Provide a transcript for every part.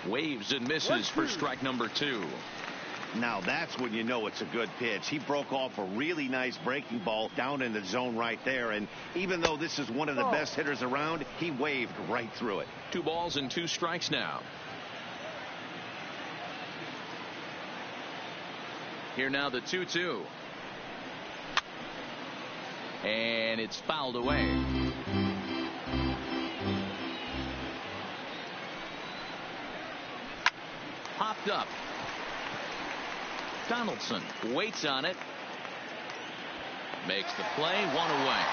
Waves and misses for strike number 2. Now that's when you know it's a good pitch. He broke off a really nice breaking ball down in the zone right there. And even though this is one of the best hitters around, he waved right through it. 2 balls and 2 strikes now. Here now the 2-2. And it's fouled away. Popped up. Donaldson waits on it. Makes the play. 1 away.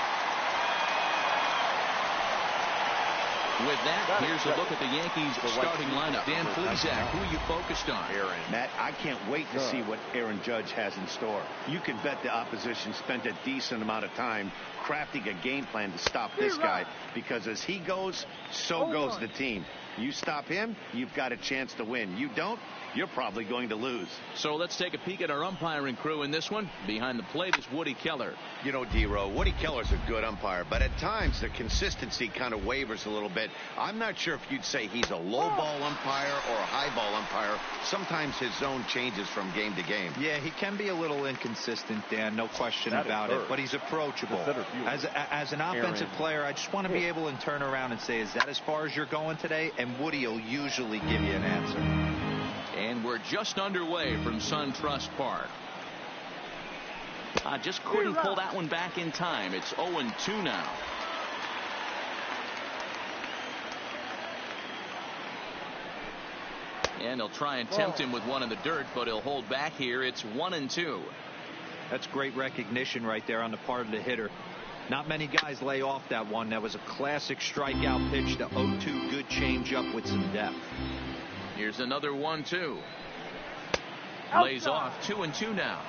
With that, here's a look at the Yankees starting lineup. Dan Plesac, who are you focused on? Matt, I can't wait to see what Aaron Judge has in store. You can bet the opposition spent a decent amount of time crafting a game plan to stop this guy, because as he goes, so goes the team. You stop him, you've got a chance to win. You don't, you're probably going to lose. So let's take a peek at our umpiring crew in this one. Behind the plate is Woody Keller. You know, D-Row, Woody Keller's a good umpire, but at times the consistency kind of wavers a little bit. I'm not sure if you'd say he's a low ball umpire or a high ball umpire. Sometimes his zone changes from game to game. Yeah, he can be a little inconsistent, Dan, no question about it, but he's approachable. As an offensive player, I just want to be able to turn around and say, is that as far as you're going today? And Woody will usually give you an answer. And we're just underway from SunTrust Park. Just couldn't pull that one back in time. It's 0-2 now. And he'll try and tempt him with one in the dirt, but he'll hold back here. It's 1-2. That's great recognition right there on the part of the hitter. Not many guys lay off that one. That was a classic strikeout pitch to 0-2. Good changeup with some depth. Here's another 1-2. Lays off. 2-2 now.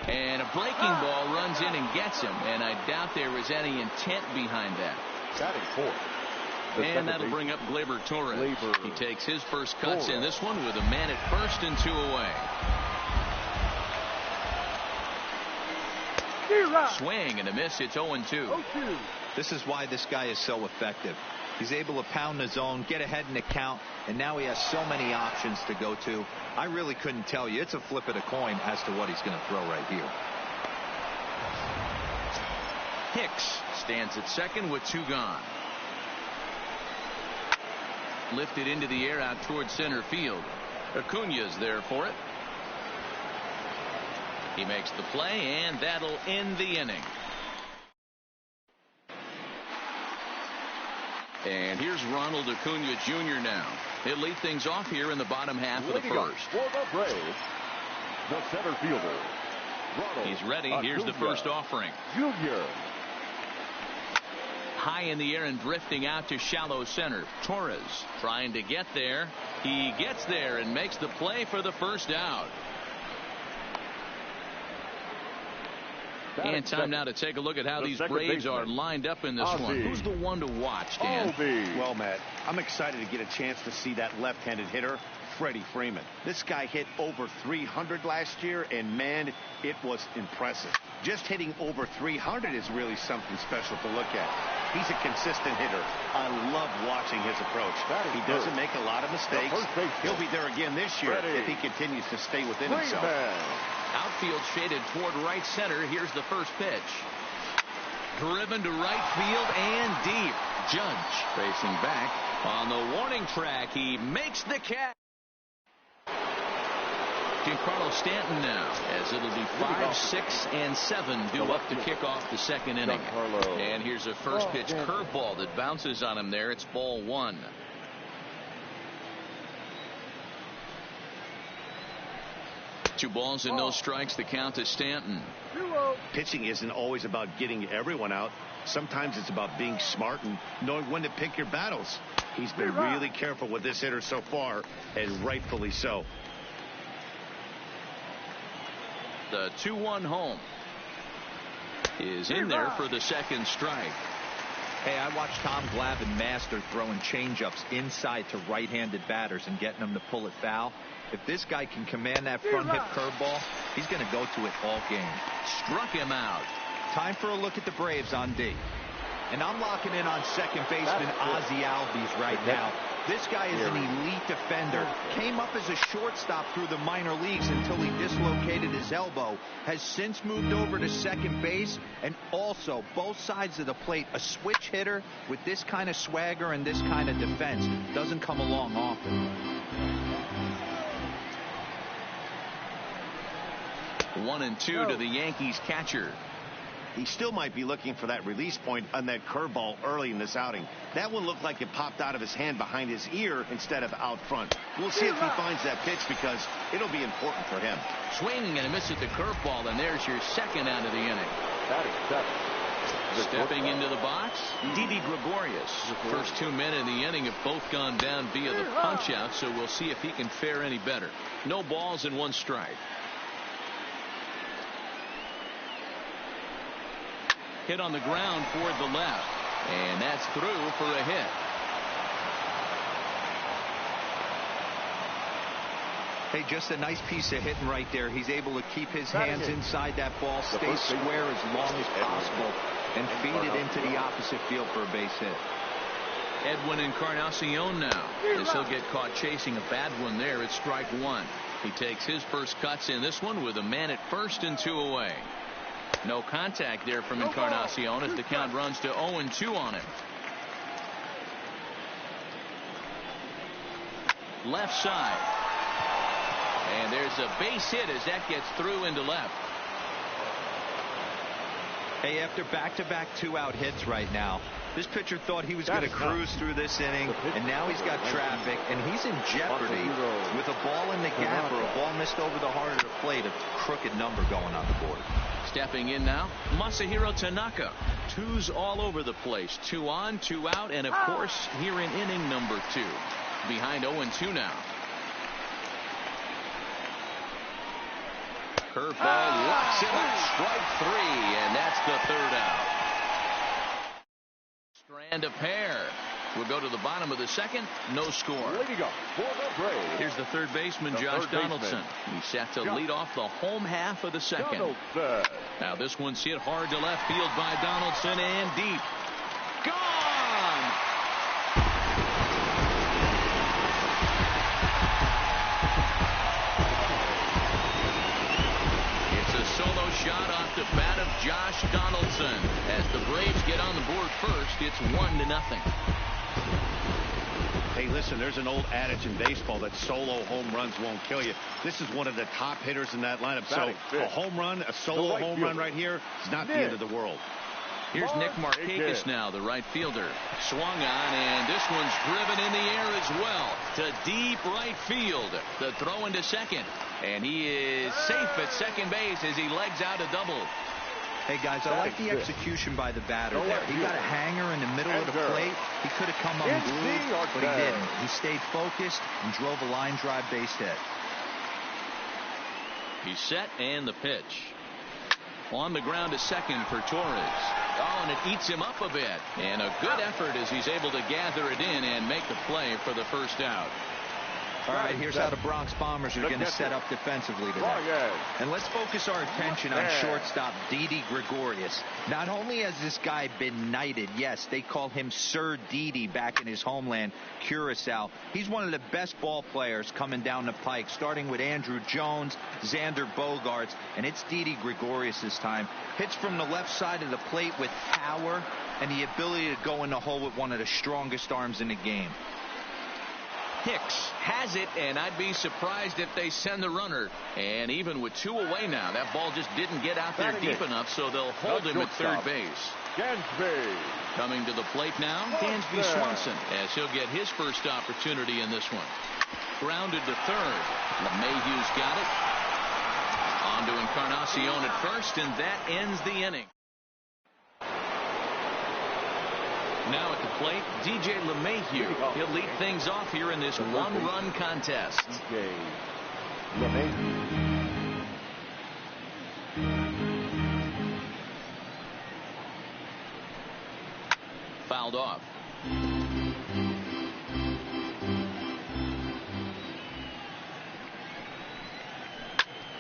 And a breaking ball runs in and gets him, and I doubt there was any intent behind that. Batting fourth. And that'll bring up Gleyber Torres. He takes his first cuts in this one with a man at first and 2 away. Swing and a miss. It's 0-2. This is why this guy is so effective. He's able to pound the zone, get ahead in the count, and now he has so many options to go to. I really couldn't tell you. It's a flip of the coin as to what he's going to throw right here. Hicks stands at second with 2 gone. Lifted into the air out towards center field. Acuna's there for it. He makes the play, and that'll end the inning. And here's Ronald Acuna Jr. now. He'll lead things off here in the bottom half of the first. For the Braves, the center fielder, Ronald He's ready. Here's the first offering. Junior. High in the air and drifting out to shallow center. Torres trying to get there. He gets there and makes the play for the first out. And time now to take a look at how these Braves are lined up in this one. Who's the one to watch, Dan? Well, Matt, I'm excited to get a chance to see that left-handed hitter, Freddie Freeman. This guy hit over 300 last year, and man, it was impressive. Just hitting over 300 is really something special to look at. He's a consistent hitter. I love watching his approach. He doesn't make a lot of mistakes. He'll be there again this year if he continues to stay within himself. Outfield shaded toward right center. Here's the first pitch. Driven to right field and deep. Judge facing back on the warning track. He makes the catch. Giancarlo Stanton now, as it'll be 5, 6, and 7 due up to kick off the second inning. And here's a first pitch curveball that bounces on him there. It's ball 1. Two balls and no strikes. The count to Stanton. Pitching isn't always about getting everyone out. Sometimes it's about being smart and knowing when to pick your battles. He's been really careful with this hitter so far, and rightfully so. The 2-1 home is in there for the second strike. Hey, I watched Tom Glavine master throwing changeups inside to right-handed batters and getting them to pull it foul. If this guy can command that front hip curveball, he's going to go to it all game. Struck him out. Time for a look at the Braves on D. And I'm locking in on second baseman Ozzie Albies right now. This guy is an elite defender. Came up as a shortstop through the minor leagues until he dislocated his elbow. Has since moved over to second base, and also both sides of the plate. A switch hitter with this kind of swagger and this kind of defense doesn't come along often. 1-2 to the Yankees catcher. He still might be looking for that release point on that curveball early in this outing. That one looked like it popped out of his hand behind his ear instead of out front. We'll see if he finds that pitch because it'll be important for him. Swinging and a miss at the curveball, and there's your second out of the inning. Stepping into the box, Didi Gregorius. First 2 men in the inning have both gone down via the punch-out, so we'll see if he can fare any better. No balls and 1 strike. Hit on the ground toward the left, and that's through for a hit. Hey, just a nice piece of hitting right there. He's able to keep his hands inside that ball, stay square as long as possible, and feed it into the opposite field for a base hit. Edwin Encarnacion now, as he'll get caught chasing a bad one there at strike 1. He takes his first cuts in this one with a man at first and 2 away. No contact there from Encarnacion as the count runs to 0-2 on him. Left side. And there's a base hit as that gets through into left. Hey, after back-to-back 2-out hits right now, this pitcher thought he was going to cruise through this inning, and now he's got traffic, and he's in jeopardy with a ball in the gap or a ball missed over the heart of the plate. A crooked number going on the board. Stepping in now, Masahiro Tanaka. 2s all over the place. 2 on, 2 out, and of course here in inning number 2. Behind 0-2 now. Curveball locks him up. Strike 3, and that's the 3rd out. Strand a pair. We'll go to the bottom of the 2nd. No score. Leading up for the Braves, here's the third baseman, Josh Donaldson. He's set to lead off the home half of the 2nd. Now this one's hit hard to left field by Donaldson and deep. Gone! It's a solo shot off the bat of Josh Donaldson. As the Braves get on the board first, it's 1-0. Hey, listen, there's an old adage in baseball that solo home runs won't kill you. This is one of the top hitters in that lineup. So a home run, a solo home run right here is not the end of the world. Here's Nick Markakis now, the right fielder. Swung on, and this one's driven in the air as well to deep right field. The throw into second, and he is safe at second base as he legs out a double. Hey, guys, I like the execution by the batter there. He got a hanger in the middle of the plate. He could have come unglued, but he didn't. He stayed focused and drove a line drive base hit. He's set, and the pitch. On the ground to second for Torres. Oh, and it eats him up a bit. And a good effort as he's able to gather it in and make the play for the first out. All right, here's how the Bronx Bombers are going to set up defensively today. And let's focus our attention on shortstop Didi Gregorius. Not only has this guy been knighted, yes, they call him Sir Didi back in his homeland, Curacao. He's one of the best ball players coming down the pike, starting with Andrew Jones, Xander Bogaerts, and it's Didi Gregorius this time. Hits from the left side of the plate with power and the ability to go in the hole with one of the strongest arms in the game. Hicks has it, and I'd be surprised if they send the runner. And even with 2 away now, that ball just didn't get out there deep enough, so they'll hold him at third base. Dansby. Coming to the plate now, Dansby Swanson, as he'll get his first opportunity in this one. Grounded to third. LeMahieu's got it. On to Encarnacion at first, and that ends the inning. Now at the plate, DJ LeMahieu. He'll lead things off here in this one-run contest. DJ LeMahieu. Fouled off.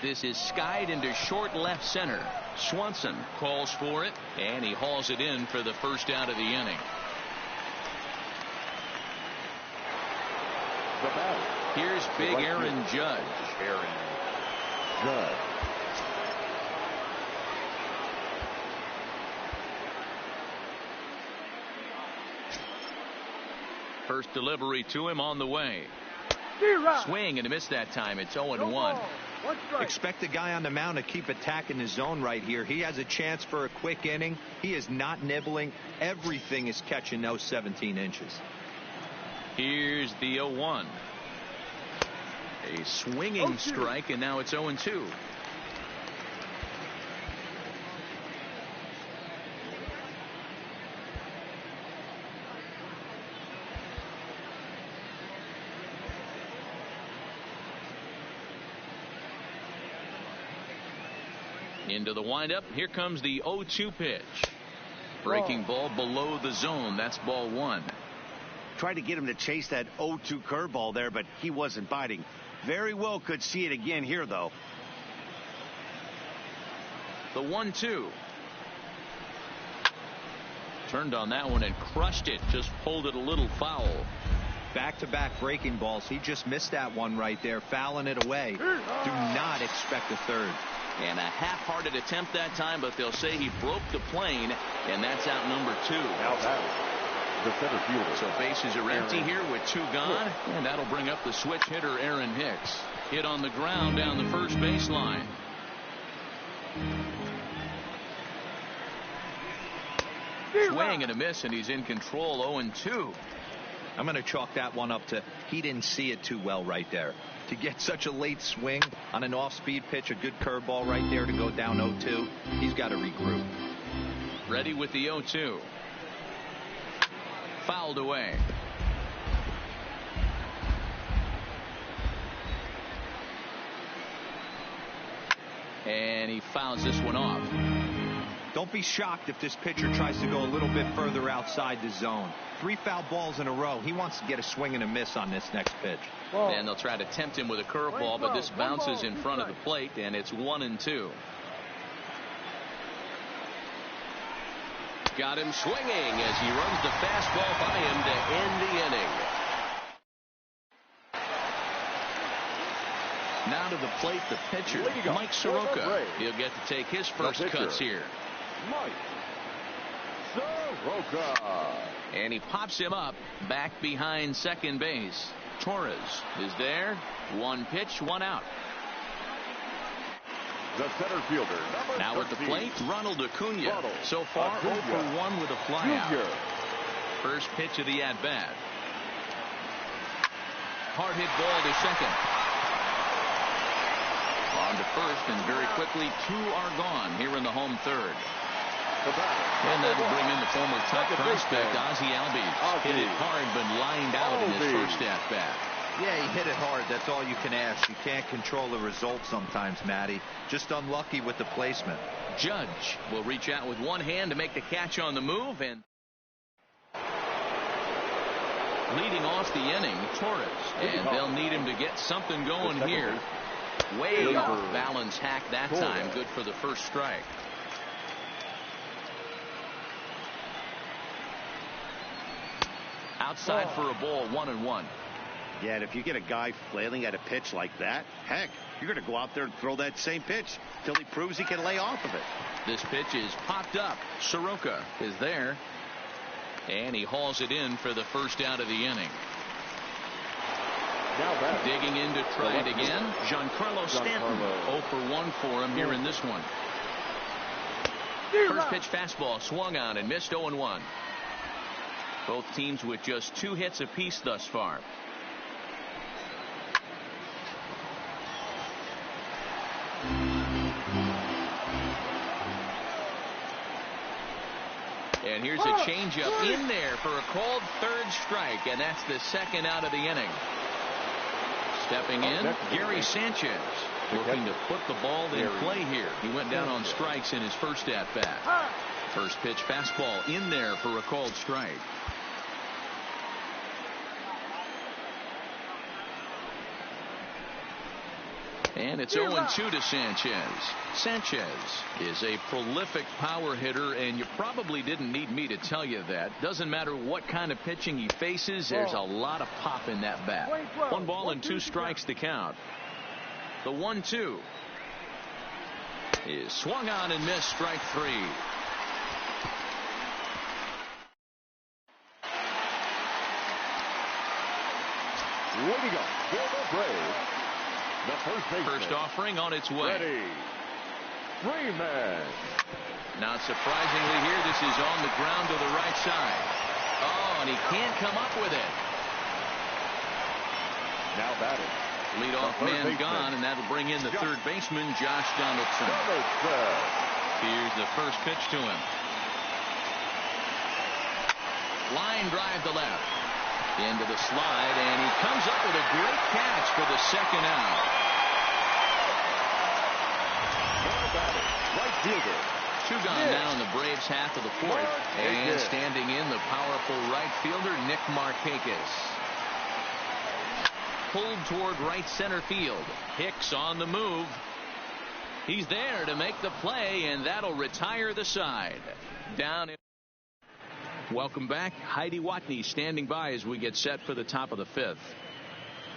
This is skied into short left center. Swanson calls for it, and he hauls it in for the first out of the inning. Here's big Aaron Judge. First delivery to him on the way. Swing and a miss that time. It's 0-1. Expect the guy on the mound to keep attacking the zone right here. He has a chance for a quick inning. He is not nibbling. Everything is catching those 17 inches. Here's the 0-1. A swinging strike, and now it's 0-2. Into the windup. Here comes the 0-2 pitch. Breaking ball below the zone. That's ball one. Tried to get him to chase that 0-2 curveball there, but he wasn't biting. Very well could see it again here, though. The 1-2. Turned on that one and crushed it. Just pulled it a little foul. Back-to-back breaking balls. He just missed that one right there, fouling it away. Do not expect a third. And a half-hearted attempt that time, but they'll say he broke the plane, and that's out number 2. The center fielder. So bases are empty here with 2 gone, and that'll bring up the switch hitter Aaron Hicks. Hit on the ground down the first baseline. Swing and a miss, and he's in control. 0-2. I'm going to chalk that one up to he didn't see it too well right there. To get such a late swing on an off-speed pitch, a good curveball right there to go down 0-2, he's got to regroup. Ready with the 0-2. Fouled away. And he fouls this one off. Don't be shocked if this pitcher tries to go a little bit further outside the zone. 3 foul balls in a row. He wants to get a swing and a miss on this next pitch. And they'll try to tempt him with a curveball, but this bounces in front of the plate, and it's 1-2. Got him swinging as he runs the fastball by him to end the inning. Now to the plate, the pitcher, Mike Soroka. He'll get to take his first cuts here. Mike Soroka. And he pops him up back behind second base. Torres is there. 1 pitch, 1 out. The center fielder, now 13. at the plate, Ronald Acuna. So far, 0 for 1 with a flyout. First pitch of the at-bat. Hard hit ball to second. On to first, and very quickly 2 are gone here in the home third. And that'll bring in the former top prospect Ozzie Albies. Hit it hard, but lined out in his first at-bat. Yeah, he hit it hard. That's all you can ask. You can't control the result sometimes, Matty. Just unlucky with the placement. Judge will reach out with one hand to make the catch on the move, and leading off the inning, Torres. And they'll need him to get something going here. Way off balance hack that time. Good for the first strike. Outside for a ball, 1-1. Yeah, and if you get a guy flailing at a pitch like that, heck, you're going to go out there and throw that same pitch till he proves he can lay off of it. This pitch is popped up. Soroka is there, and he hauls it in for the first out of the inning. Digging in to try it again, Giancarlo Stanton. 0 for 1 for him here in this one. First pitch fastball swung on and missed. 0-1. Both teams with just 2 hits apiece thus far. And here's a changeup in there for a called third strike, and that's the second out of the inning. Stepping in, Gary Sanchez, looking to put the ball in play here. He went down on strikes in his first at-bat. First pitch fastball in there for a called strike. And it's 0-2 to Sanchez. Sanchez is a prolific power hitter, and you probably didn't need me to tell you that. Doesn't matter what kind of pitching he faces, there's a lot of pop in that bat. 1 ball and 2 strikes to count. The 1-2 is swung on and missed, strike 3. Waiting up for the Braves, the first offering on its way. Freddie Freeman. Not surprisingly here, this is on the ground to the right side. Oh, and he can't come up with it. Now batting. Leadoff man gone, and that'll bring in the third baseman, Josh Donaldson. Here's the first pitch to him. Line drive to left. Into the slide, and he comes up with a great catch for the second out. Right fielder. 2 gone now in the Braves half of the 4th. And standing in the powerful right fielder, Nick Markakis. Pulled toward right center field. Hicks on the move. He's there to make the play, and that'll retire the side. Down in. Welcome back. Heidi Watney standing by as we get set for the top of the 5th.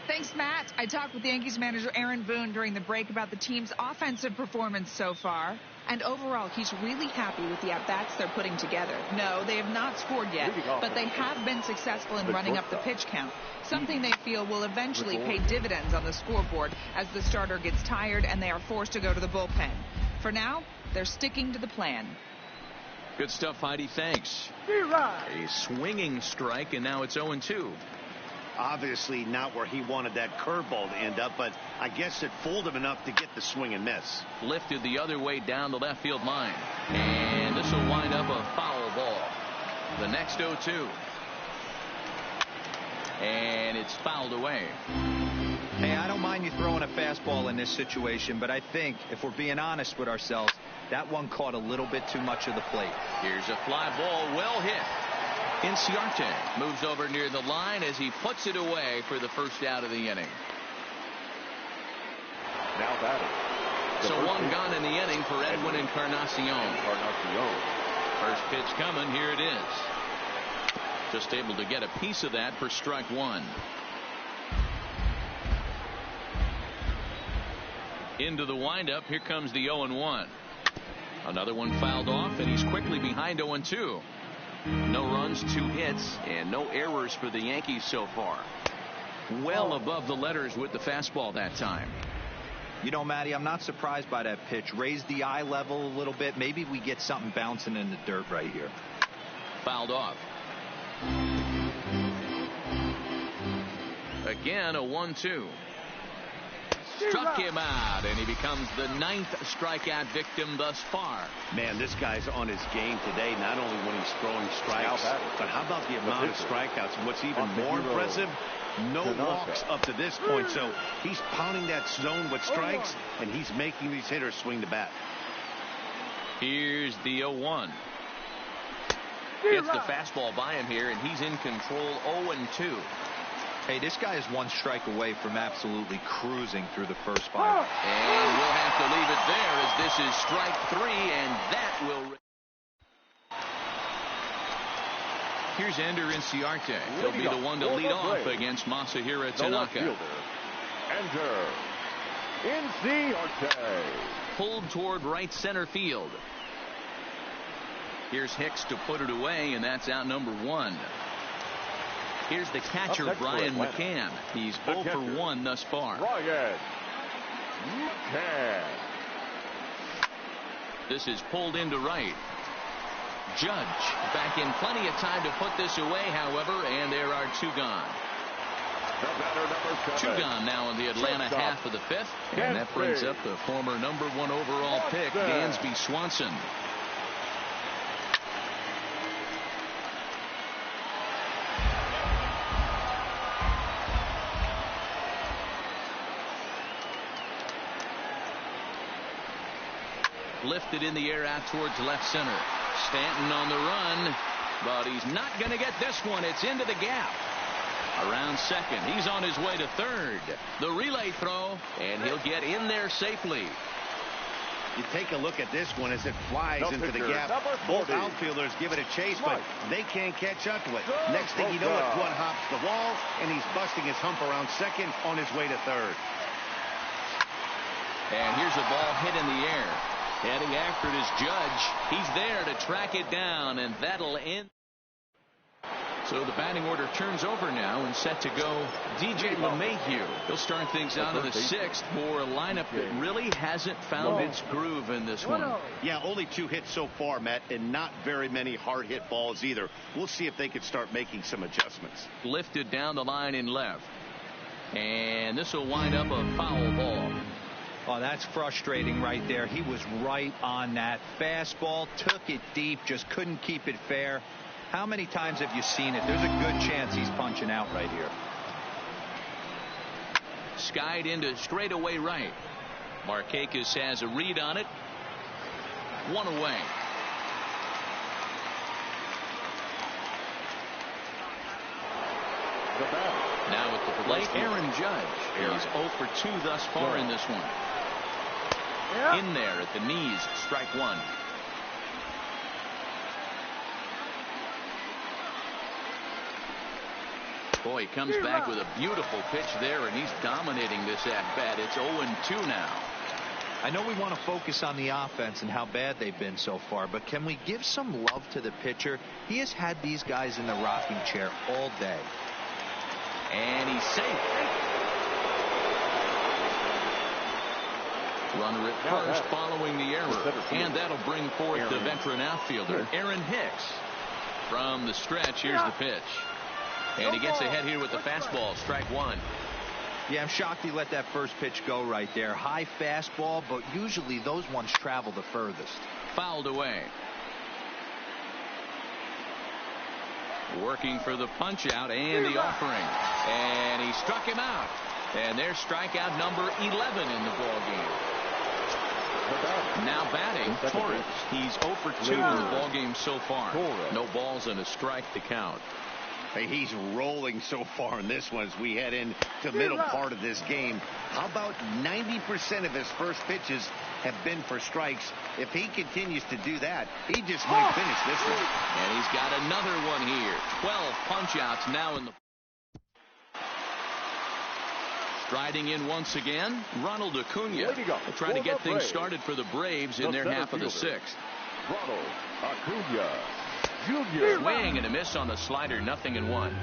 Thanks, Matt. I talked with Yankees manager Aaron Boone during the break about the team's offensive performance so far. And overall, he's really happy with the at-bats they're putting together. No, they have not scored yet, but they have been successful in running up the pitch count, something they feel will eventually pay dividends on the scoreboard as the starter gets tired and they are forced to go to the bullpen. For now, they're sticking to the plan. Good stuff, Heidi. Thanks. A swinging strike, and now it's 0-2. Obviously not where he wanted that curveball to end up, but I guess it fooled him enough to get the swing and miss. Lifted the other way down the left field line. And this will wind up a foul ball. The next 0-2. And it's fouled away. Hey, I don't mind you throwing a fastball in this situation, but I think if we're being honest with ourselves, that one caught a little bit too much of the plate. Here's a fly ball, well hit. Inciarte moves over near the line as he puts it away for the first out of the inning. Now batting. So 1 gone in the inning for Edwin Encarnacion. First pitch coming, here it is. Just able to get a piece of that for strike 1. Into the windup, here comes the 0-1. Another one fouled off, and he's quickly behind 0-2. No runs, 2 hits, and no errors for the Yankees so far. Well above the letters with the fastball that time. You know, Matty, I'm not surprised by that pitch. Raise the eye level a little bit. Maybe we get something bouncing in the dirt right here. Fouled off. Again, a 1-2. Struck him out, and he becomes the 9th strikeout victim thus far. Man, this guy's on his game today, not only when he's throwing strikes, but how about the amount of strikeouts? And what's even more impressive, no walks up to this point. So he's pounding that zone with strikes, and he's making these hitters swing the bat. Here's the 0-1. Gets the fastball by him here, and he's in control. 0-2. Hey, this guy is 1 strike away from absolutely cruising through the first 5. And we'll have to leave it there as this is strike 3, and that will. Here's Ender Inciarte. He'll be the one to lead off against Masahiro Tanaka. Ender Inciarte. Pulled toward right center field. Here's Hicks to put it away, and that's out number 1. Here's the catcher, Brian Mccann. He's 0 for 1 thus far. Brian Mccann. This is pulled into right. Judge back in plenty of time to put this away, however, and there are 2 gone. 2 gone now in the Atlanta half of the 5th, and that brings up the former number 1 overall pick, Dansby Swanson. Lifted in the air out towards left center. Stanton on the run, but he's not going to get this one. It's into the gap. Around second. He's on his way to third. The relay throw, and he'll get in there safely. You take a look at this one as it flies into the gap. Both outfielders give it a chase, but they can't catch up to it. Next thing you know, it one hops the wall, and he's busting his hump around second on his way to third. And here's a ball hit in the air. Heading after it is Judge. He's there to track it down, and that'll end. So the batting order turns over now and set to go DJ LeMahieu. He'll start things out in the sixth for a lineup that really hasn't found its groove in this one. Yeah, only 2 hits so far, Matt, and not very many hard hit balls either. We'll see if they can start making some adjustments. Lifted down the line in left. And this will wind up a foul ball. Oh, that's frustrating right there. He was right on that. Fastball, took it deep, just couldn't keep it fair. How many times have you seen it? There's a good chance he's punching out right here. Skied into straightaway right. Markakis has a read on it. 1 away. Now at the plate, Aaron Judge. He's 0 for 2 thus far in this one. In there at the knees, strike 1. Boy, he comes back with a beautiful pitch there, and he's dominating this at-bat. It's 0-2 now. I know we want to focus on the offense and how bad they've been so far, but can we give some love to the pitcher? He has had these guys in the rocking chair all day. And he's safe. Runner at first following the error. And that'll bring forth the veteran outfielder, Aaron Hicks. From the stretch, here's the pitch. And he gets ahead here with the fastball, strike 1. Yeah, I'm shocked he let that first pitch go right there. High fastball, but usually those ones travel the furthest. Fouled away. Working for the punch out and the offering. And he struck him out. And there's strikeout number 11 in the ball game. Now batting, Torres. He's 0 for 2 in the ball game so far. No balls and a strike to count. Hey, he's rolling so far in this one as we head into the middle part of this game. How about 90% of his first pitches have been for strikes? If he continues to do that, he just might finish this one. And he's got another one here. 12 punch-outs now in the... Striding in once again, Ronald Acuna. Trying to get things started for the Braves in their half of the sixth. Ronald Acuna. Swing and a miss on the slider, 0-1.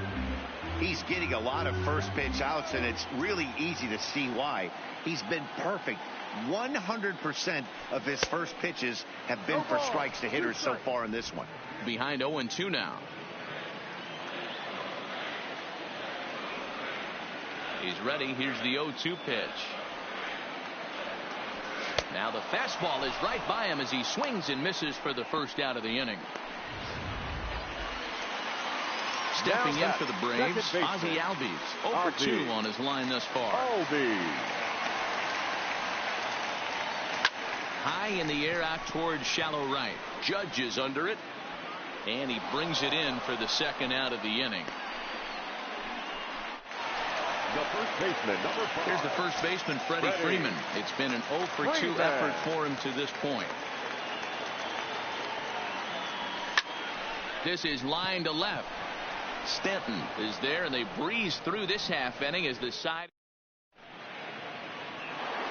He's getting a lot of first pitch outs, and it's really easy to see why. He's been perfect. 100% of his first pitches have been for strikes to hitters so far in this one. Behind 0-2 now. He's ready. Here's the 0-2 pitch. Now the fastball is right by him as he swings and misses for the first out of the inning. Stepping in for the Braves, Ozzie Albies. 0 for 2 on his line thus far. High in the air out towards shallow right. Judge is under it. And he brings it in for the second out of the inning. The first baseman, number 5. Here's the first baseman, Freddie Freeman. It's been an 0 for 2 effort for him to this point. This is line to left. Stanton is there, and they breeze through this half inning as the side.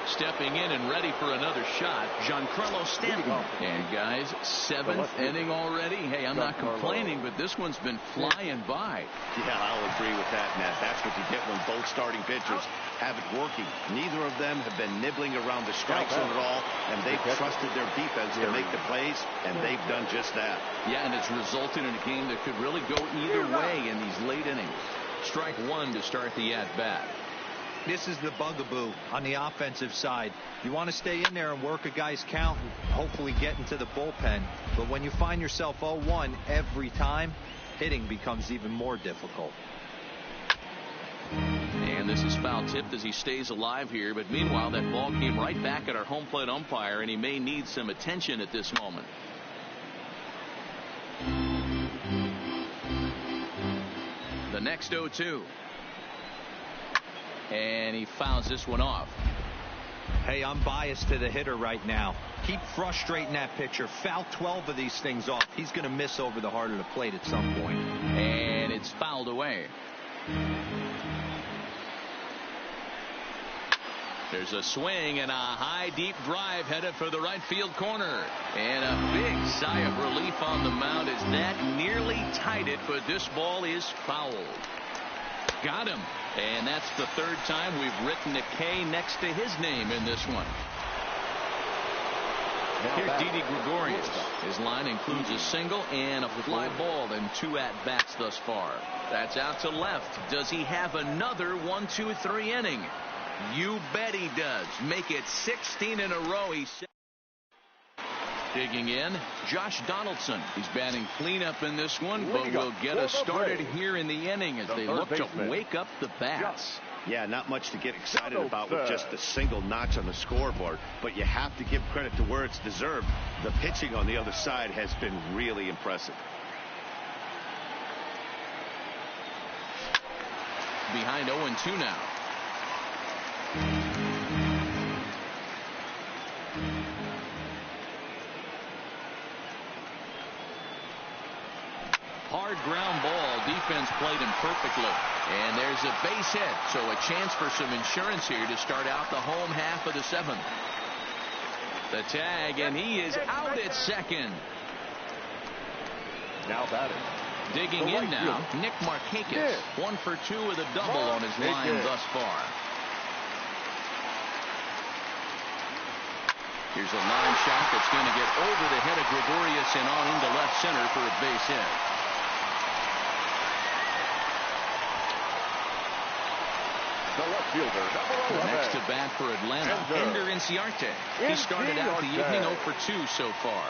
Stepping in and ready for another shot, Giancarlo Stanton. And guys, 7th inning already. Hey, I'm not complaining, but this one's been flying by. Yeah, I'll agree with that, Matt. That's what you get when both starting pitchers have it working. Neither of them have been nibbling around the strike zone at all, and they've trusted their defense to make the plays, and they've done just that. Yeah, and it's resulted in a game that could really go either way in these late innings. Strike 1 to start the at-bat. This is the bugaboo on the offensive side. You want to stay in there and work a guy's count and hopefully get into the bullpen. But when you find yourself 0-1 every time, hitting becomes even more difficult. And this is foul tipped as he stays alive here. But meanwhile, that ball came right back at our home plate umpire, and he may need some attention at this moment. The next 0-2. And he fouls this one off. Hey, I'm biased to the hitter right now. Keep frustrating that pitcher. Foul 12 of these things off. He's going to miss over the heart of the plate at some point. And it's fouled away. There's a swing and a high deep drive headed for the right field corner. And a big sigh of relief on the mound as that nearly tied it, but this ball is fouled. Got him. And that's the third time we've written a K next to his name in this one. Here's Didi Gregorius. His line includes a single and a fly ball in 2 at-bats thus far. That's out to left. Does he have another 1-2-3 inning? You bet he does. Make it 16 in a row. He's digging in. Josh Donaldson. He's batting cleanup in this one, but will get us started here in the inning as they look to wake up the bats. Yeah, not much to get excited about with just a single notch on the scoreboard, but you have to give credit to where it's deserved. The pitching on the other side has been really impressive. Behind 0-2 now. Hard ground ball. Defense played him perfectly. And there's a base hit. So a chance for some insurance here to start out the home half of the 7th. The tag, and he is out at second. Now batting. Digging in now, Nick Markakis. 1 for 2 with a double on his line thus far. Here's a line shot that's going to get over the head of Gregorius and on into left center for a base hit. The left fielder, next to bat for Atlanta, Ender Inciarte. He started out the evening 0 for 2 so far.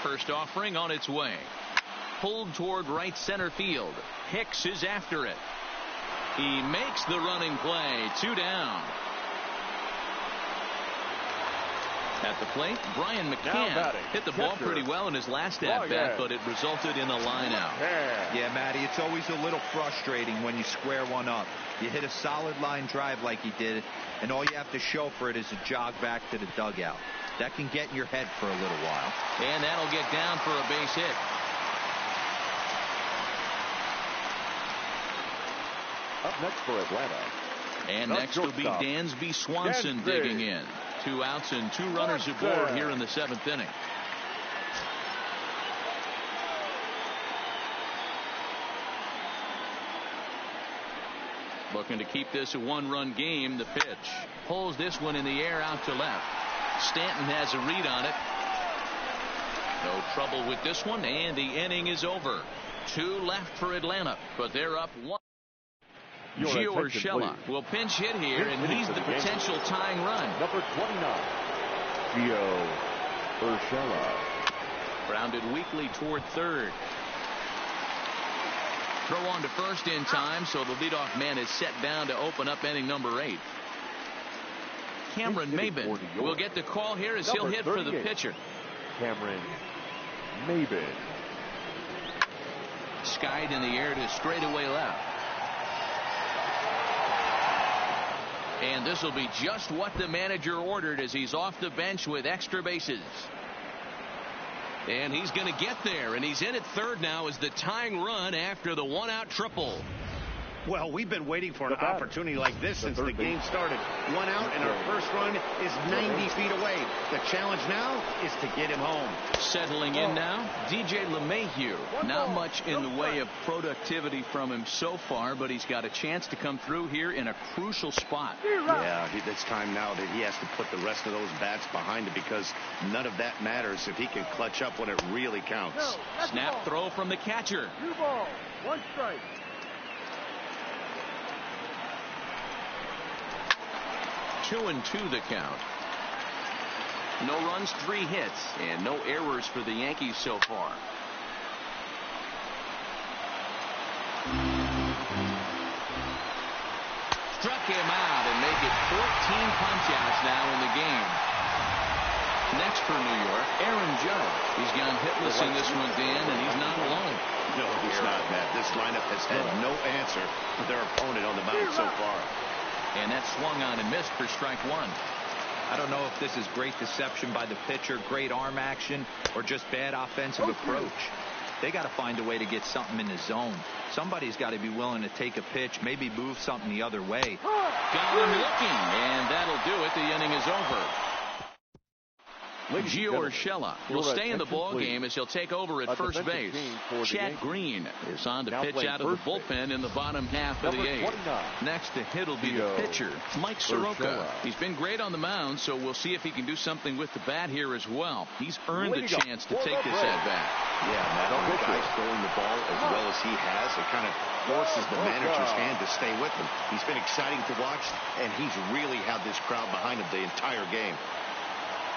First offering on its way. Pulled toward right center field. Hicks is after it. He makes the running play. 2 down. At the plate, Brian Mccann hit the ball pretty well in his last at-bat, but it resulted in a line out. Yeah, Matty, it's always a little frustrating when you square one up. You hit a solid line drive like he did, and all you have to show for it is a jog back to the dugout. That can get in your head for a little while. And that'll get down for a base hit. Up next for Atlanta. And next will be Dansby Swanson digging in. 2 outs and 2 runners aboard here in the 7th inning. Looking to keep this a 1-run game. The pitch. Pulls this one in the air out to left. Stanton has a read on it. No trouble with this one, and the inning is over. 2 left for Atlanta, but they're up 1. Gio Urshela will pinch hit here, and he's the potential tying run. Number 29, Gio Urshela. Grounded weakly toward third. Throw on to first in time, so the leadoff man is set down to open up inning number 8. Cameron Maybin will get the call here as he'll hit for the pitcher. Cameron Maybin. Skied in the air to straightaway left. And this will be just what the manager ordered as he's off the bench with extra bases. And he's going to get there, and he's in at third now as the tying run after the 1-out triple. Well, we've been waiting for an opportunity like this since the game started. 1 out, and our first run is 90 feet away. The challenge now is to get him home. Settling in now, DJ LeMahieu. Not much in the way of productivity from him so far, but he's got a chance to come through here in a crucial spot. Yeah, it's time now that he has to put the rest of those bats behind him, because none of that matters if he can clutch up when it really counts. Snap throw from the catcher. 2 balls, 1 strike. 2-2 the count. No runs, 3 hits, and no errors for the Yankees so far. Struck him out and make it 14 punch-outs now in the game. Next for New York, Aaron Judge. He's gone hitless in this one, Dan, and he's not alone. No, he's not, Matt. This lineup has had no answer for their opponent on the mound so far. And that swung on and missed for strike one. I don't know if this is great deception by the pitcher, great arm action, or just bad offensive approach. They got to find a way to get something in the zone. Somebody's got to be willing to take a pitch, maybe move something the other way. Got him looking, and that'll do it. The inning is over. Gio Urshela will stay in the ball game as he'll take over at first base. Chad Green is on to pitch out of the bullpen in the bottom half of the eighth. Next to hit will be the pitcher, Mike Soroka. He's been great on the mound, so we'll see if he can do something with the bat here as well. He's earned a chance to take this at bat. Yeah, Matt, when the guy's throwing the ball as well as he has, it kind of forces the manager's hand to stay with him. He's been exciting to watch, and he's really had this crowd behind him the entire game.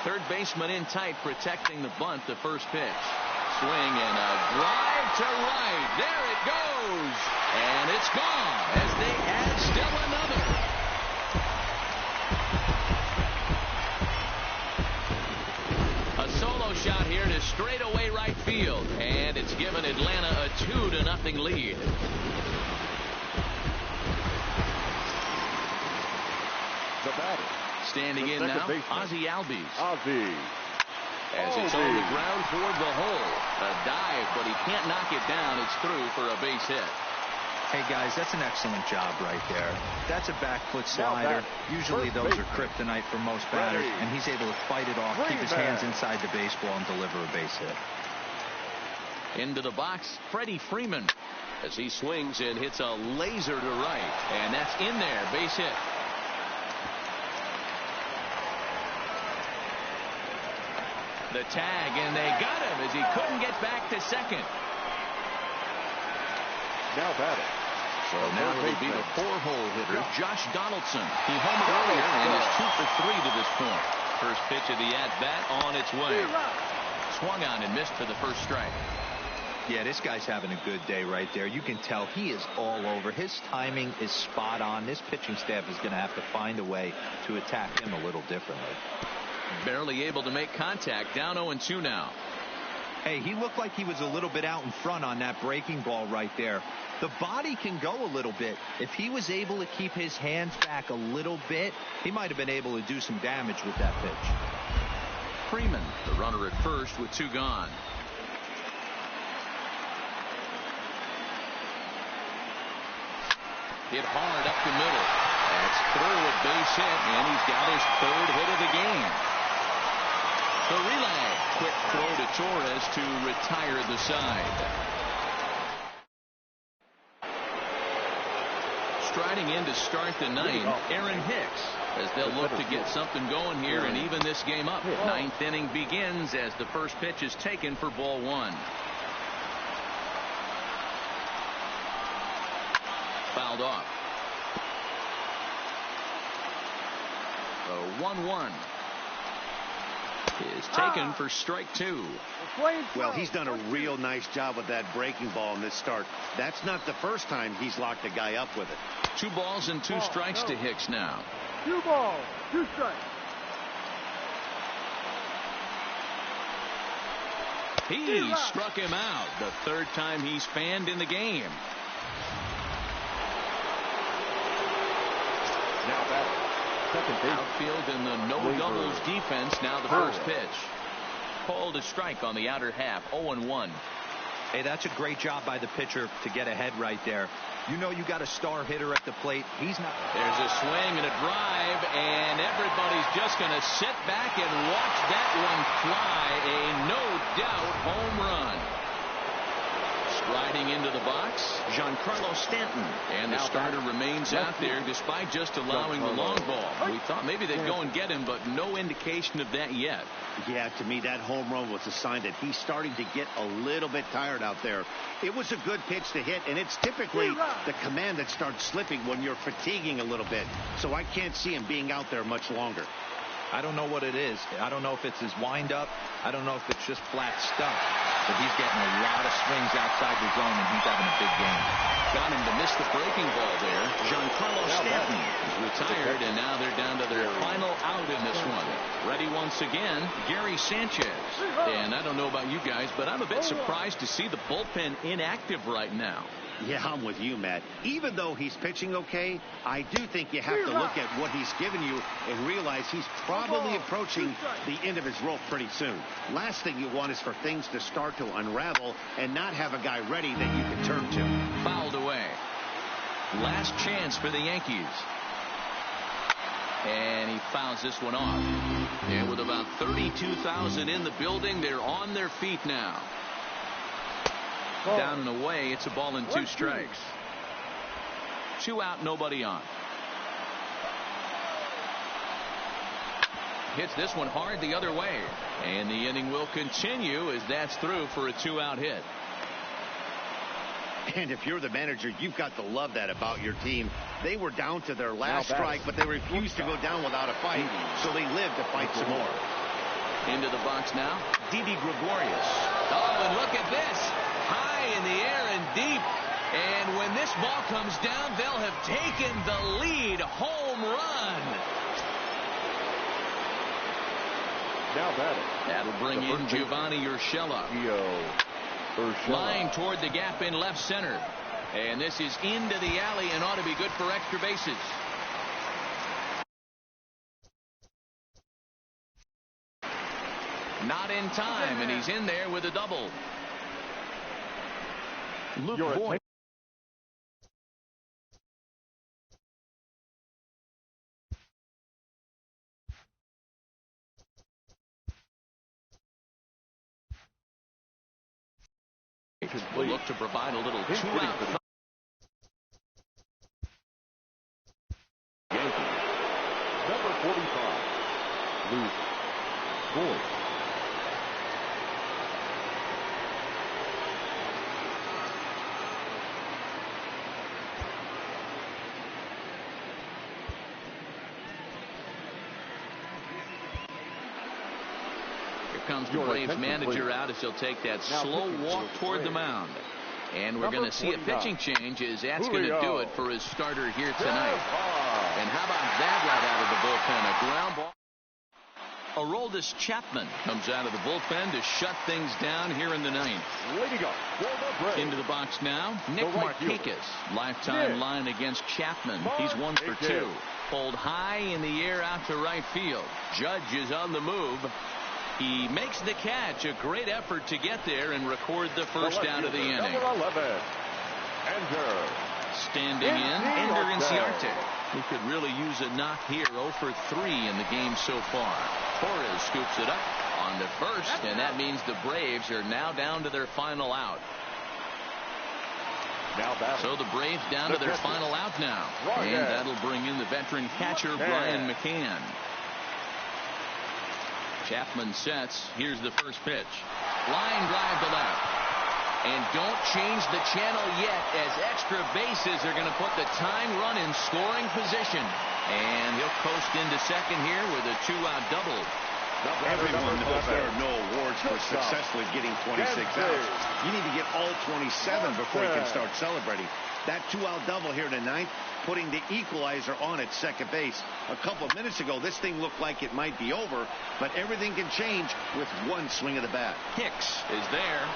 Third baseman in tight, protecting the bunt. The first pitch. Swing and a drive to right. There it goes. And it's gone as they add still another. A solo shot here to straightaway right field. And it's given Atlanta a 2-0 lead. The batter. Standing in now, Ozzie Albies. Ozzie. As it's on the ground toward the hole. A dive, but he can't knock it down. It's through for a base hit. Hey, guys, that's an excellent job right there. That's a back foot slider. Usually those are kryptonite for most batters, and he's able to fight it off, keep his hands inside the baseball, and deliver a base hit. Into the box, Freddie Freeman, as he swings and hits a laser to right. And that's in there, base hit. The tag, and they got him as he couldn't get back to second. Now batting. So now it'll be the 4-hole hitter, Josh Donaldson. He homered earlier and is 2 for 3 to this point. First pitch of the at-bat on its way. Swung on and missed for the first strike. Yeah, this guy's having a good day right there. You can tell he is all over. His timing is spot on. This pitching staff is going to have to find a way to attack him a little differently. Barely able to make contact. Down 0-2 now. Hey, he looked like he was a little bit out in front on that breaking ball right there. The body can go a little bit. If he was able to keep his hands back a little bit, he might have been able to do some damage with that pitch. Freeman, the runner at first with 2 gone. Hit hard up the middle. That's through a base hit, and he's got his 3rd hit of the game. The relay. Quick throw to Torres to retire the side. Striding in to start the 9th, Aaron Hicks, as they'll look to get something going here and even this game up. 9th inning begins as the first pitch is taken for ball 1. Fouled off. The 1-1 is taken for strike 2. Well, he's done a real nice job with that breaking ball in this start. That's not the first time he's locked a guy up with it. 2 balls and 2 strikes to Hicks now. 2 balls, 2 strikes. He struck him out. The 3rd time he's fanned in the game. Now batting. Outfield in the no-doubles defense. Now the first pitch. Called a strike on the outer half. 0-1. Hey, that's a great job by the pitcher to get ahead right there. You know you got a star hitter at the plate. He's not. There's a swing and a drive, and everybody's just going to sit back and watch that one fly. A no-doubt home run. Striding into the box, Giancarlo Stanton. And the starter remains out there despite just allowing the long ball. We thought maybe they'd go and get him, but no indication of that yet. Yeah, to me, that home run was a sign that he's starting to get a little bit tired out there. It was a good pitch to hit, and it's typically the command that starts slipping when you're fatiguing a little bit. So I can't see him being out there much longer. I don't know what it is. I don't know if it's his windup. I don't know if it's just flat stuff. But he's getting a lot of swings outside the zone, and he's having a big game. Got him to miss the breaking ball there. Giancarlo Stanton is retired, and now they're down to their final out in this one. Ready once again, Gary Sanchez. And I don't know about you guys, but I'm a bit surprised to see the bullpen inactive right now. Yeah, I'm with you, Matt. Even though he's pitching okay, I do think you have to look at what he's given you and realize he's probably approaching the end of his rope pretty soon. Last thing you want is for things to start to unravel and not have a guy ready that you can turn to. Fouled away. Last chance for the Yankees. And he fouls this one off. And with about 32,000 in the building, they're on their feet now. Down and away, it's a ball and 2 strikes. 2 out, nobody on. Hits this one hard the other way. And the inning will continue as that's through for a 2-out hit. And if you're the manager, you've got to love that about your team. They were down to their last strike, but they refused to go down without a fight, so they lived to fight some more. Into the box now, Didi Gregorius. Oh, and look at this. High in the air and deep. And when this ball comes down, they'll have taken the lead. Home run. Now batting. That'll bring in Giovanni Urshela. Line toward the gap in left center. And this is into the alley and ought to be good for extra bases. Not in time, and he's in there with a double. Luke Boyd. Will look to provide a little 2-out. Yankees. Number 45. Luke Boyd. Comes the Braves manager out as he'll take that slow walk toward the mound. And we're going to see a pitching change as that's going to do it for his starter here tonight. And how about that right out of the bullpen? A ground ball. Aroldis Chapman comes out of the bullpen to shut things down here in the 9th. Into the box now, Nick Markakis. Lifetime line against Chapman. He's 1 for 2. Pulled high in the air out to right field. Judge is on the move. He makes the catch. A great effort to get there and record the first out of the inning. Standing in, Ender Inciarte. He could really use a knock here. 0 for 3 in the game so far. Torres scoops it up on the first, and that means the Braves are now down to their final out. So the Braves down to their final out now. And that'll bring in the veteran catcher, Brian Mccann. Chapman sets. Here's the first pitch. Line drive to left. And don't change the channel yet, as extra bases are going to put the tying run in scoring position. And he'll coast into second here with a 2-out double. Everyone knows there are no awards for successfully getting 26 outs. You need to get all 27 before you can start celebrating. That 2-out double here tonight, putting the equalizer on at second base. A couple of minutes ago, this thing looked like it might be over, but everything can change with one swing of the bat. Hicks is there,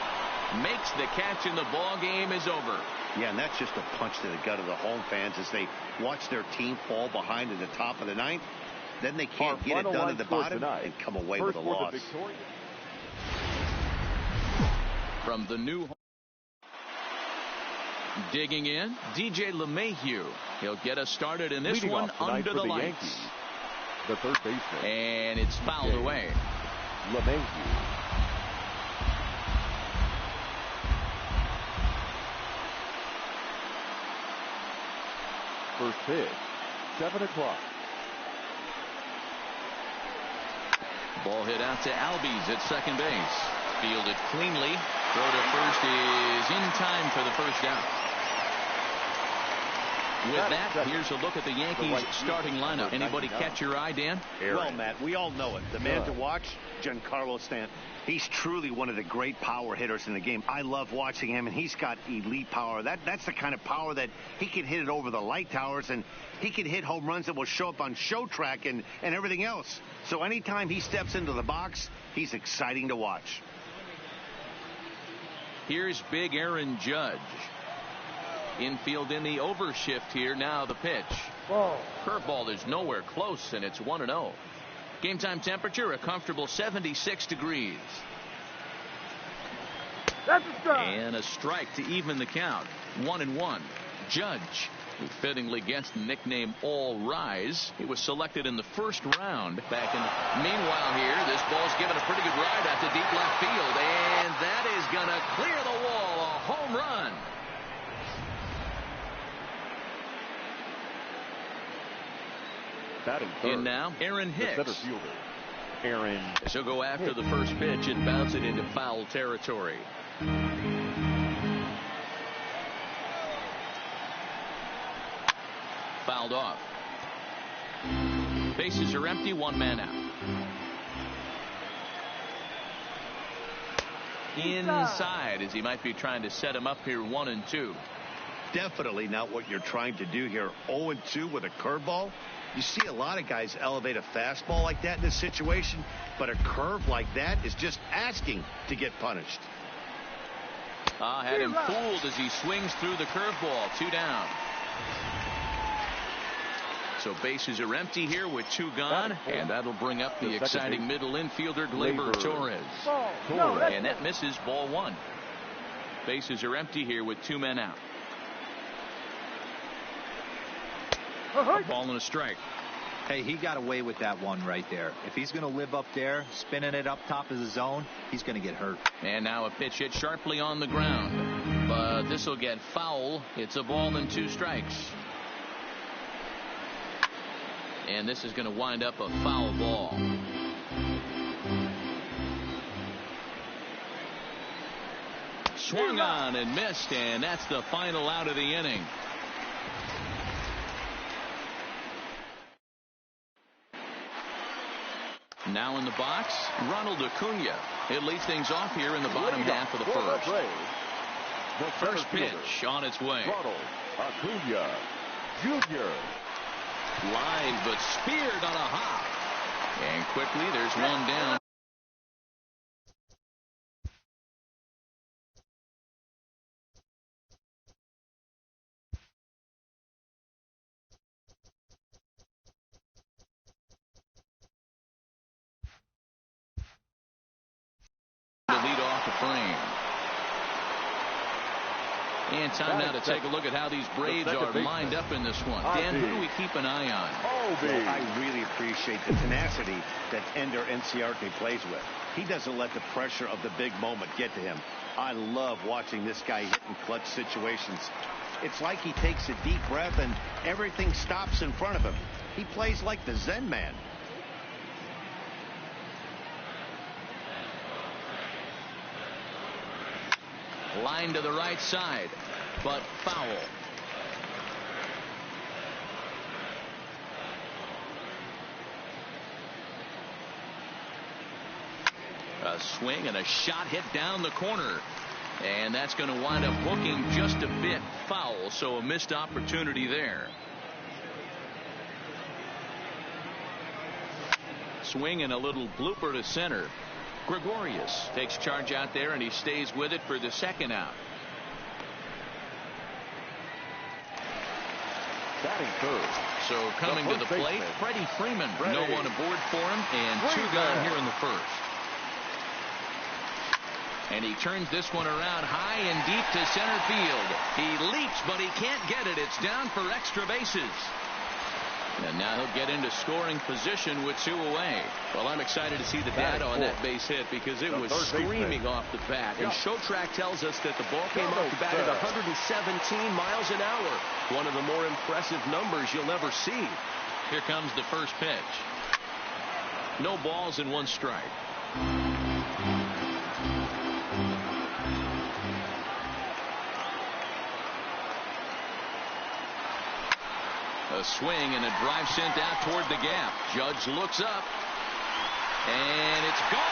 makes the catch, and the ball game is over. Yeah, and that's just a punch to the gut of the home fans as they watch their team fall behind in the top of the 9th. Then they can't get it done at the bottom and come away with a loss. From the new home. Digging in, DJ LeMahieu. He'll get us started in this one under the lights. Yankees, the third baseman. And it's fouled away. LeMahieu. First pitch, 7 o'clock. Ball hit out to Albies at second base. Fielded cleanly. Throw to first is in time for the first out. With that, here's a look at the Yankees starting lineup. Anybody catch your eye, Dan? Well, Matt, we all know it. The man to watch, Giancarlo Stanton. He's truly one of the great power hitters in the game. I love watching him, and he's got elite power. That's the kind of power that he can hit it over the light towers, and he can hit home runs that will show up on Show Track and everything else. So anytime he steps into the box, he's exciting to watch. Here's big Aaron Judge. Infield in the overshift here. Now the pitch. Curveball is nowhere close, and it's 1-0. Game time temperature, a comfortable 76 degrees. That's a strike. And a strike to even the count. 1-1. Judge, who fittingly gets the nickname All Rise. He was selected in the first round back in. Meanwhile here, this ball's given a pretty good ride out to deep left field, and that is going to clear the wall. A home run. In now, Aaron Hicks. The center fielder, Aaron. She'll go after the first pitch and bounce it into foul territory. Fouled off. Bases are empty, one man out. Inside, as he might be trying to set him up here, 1-2. Definitely not what you're trying to do here. 0-2 with a curveball. You see a lot of guys elevate a fastball like that in this situation, but a curve like that is just asking to get punished. Had him fooled as he swings through the curveball. 2 down. So bases are empty here with 2 gone, and that'll bring up the exciting middle infielder Gleyber Torres. And that misses, ball 1. Bases are empty here with 2 men out. A ball and a strike. Hey, he got away with that one right there. If he's going to live up there, spinning it up top of the zone, he's going to get hurt. And now a pitch hit sharply on the ground. But this will get foul. It's a ball and 2 strikes. And this is going to wind up a foul ball. Swung on and missed, and that's the final out of the inning. Now in the box, Ronald Acuna. It leads things off here in the bottom half of the first. The First pitch on its way. Ronald Acuna Jr. Line, but speared on a hop. And quickly, there's one down. To lead off the frame. And time now to take a look at how these Braves are lined up in this one. Dan, who do we keep an eye on? Well, I really appreciate the tenacity that Ender Enciarte plays with. He doesn't let the pressure of the big moment get to him. I love watching this guy hit in clutch situations. It's like he takes a deep breath and everything stops in front of him. He plays like the Zen man. Line to the right side, but foul. A swing and a shot hit down the corner. And that's going to wind up hooking just a bit foul, so a missed opportunity there. Swing and a little blooper to center. Gregorius takes charge out there, and he stays with it for the second out. Batting third. So coming to the plate, Freddie Freeman. No one aboard for him, and 2 gone here in the first. And he turns this one around high and deep to center field. He leaps, but he can't get it. It's down for extra bases. And now he'll get into scoring position with 2 away. Well, I'm excited to see the data on that base hit because it was screaming off the bat. And Show Track tells us that the ball came off the bat at 117 miles an hour. One of the more impressive numbers you'll ever see. Here comes the first pitch. No balls and 1 strike. A swing and a drive sent out toward the gap. Judge looks up, and it's gone.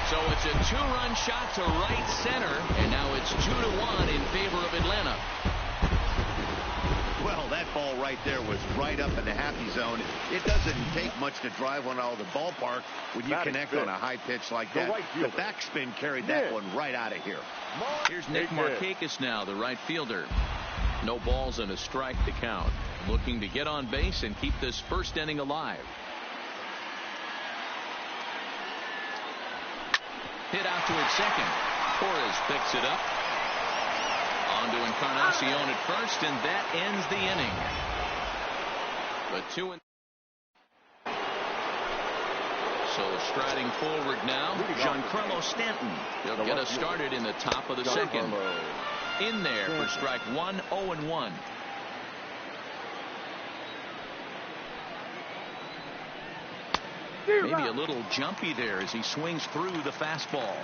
So it's a two-run shot to right center, and now it's 2-1 in favor of Atlanta. Well, that ball right there was right up in the happy zone. It doesn't take much to drive one out of the ballpark when you connect on a high pitch like that. The backspin carried that one right out of here. Here's Nick Markakis now, the right fielder. No balls and a strike to count. Looking to get on base and keep this first inning alive. Hit out toward second. Torres picks it up. On to Encarnacion at first, and that ends the inning. But so striding forward now, Giancarlo Stanton. He'll get us started in the top of the second. In there for strike one, 0-1. Maybe a little jumpy there as he swings through the fastball.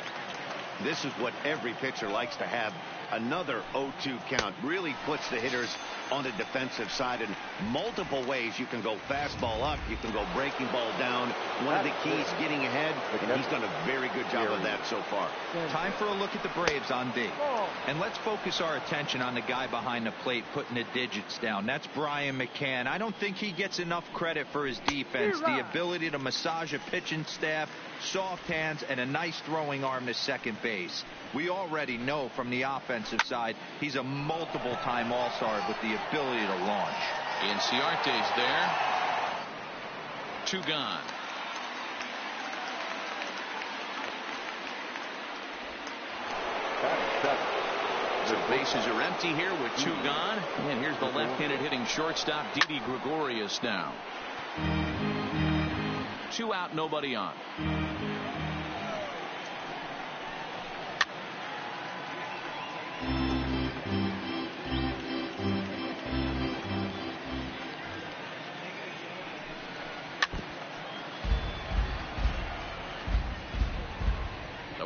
This is what every pitcher likes to have. Another 0-2 count really puts the hitters on the defensive side in multiple ways. You can go fastball up, you can go breaking ball down. One of the keys, getting ahead, and he's done a very good job of that so far. Time for a look at the Braves on D. And let's focus our attention on the guy behind the plate putting the digits down. That's Brian Mccann. I don't think he gets enough credit for his defense. The ability to massage a pitching staff, soft hands, and a nice throwing arm to second base. We already know from the offensive side he's a multiple-time All-Star with the ability to launch. Inciarte's there. 2 gone. So bases are empty here with 2 gone. And here's the left-handed hitting shortstop Didi Gregorius now. 2 out, nobody on.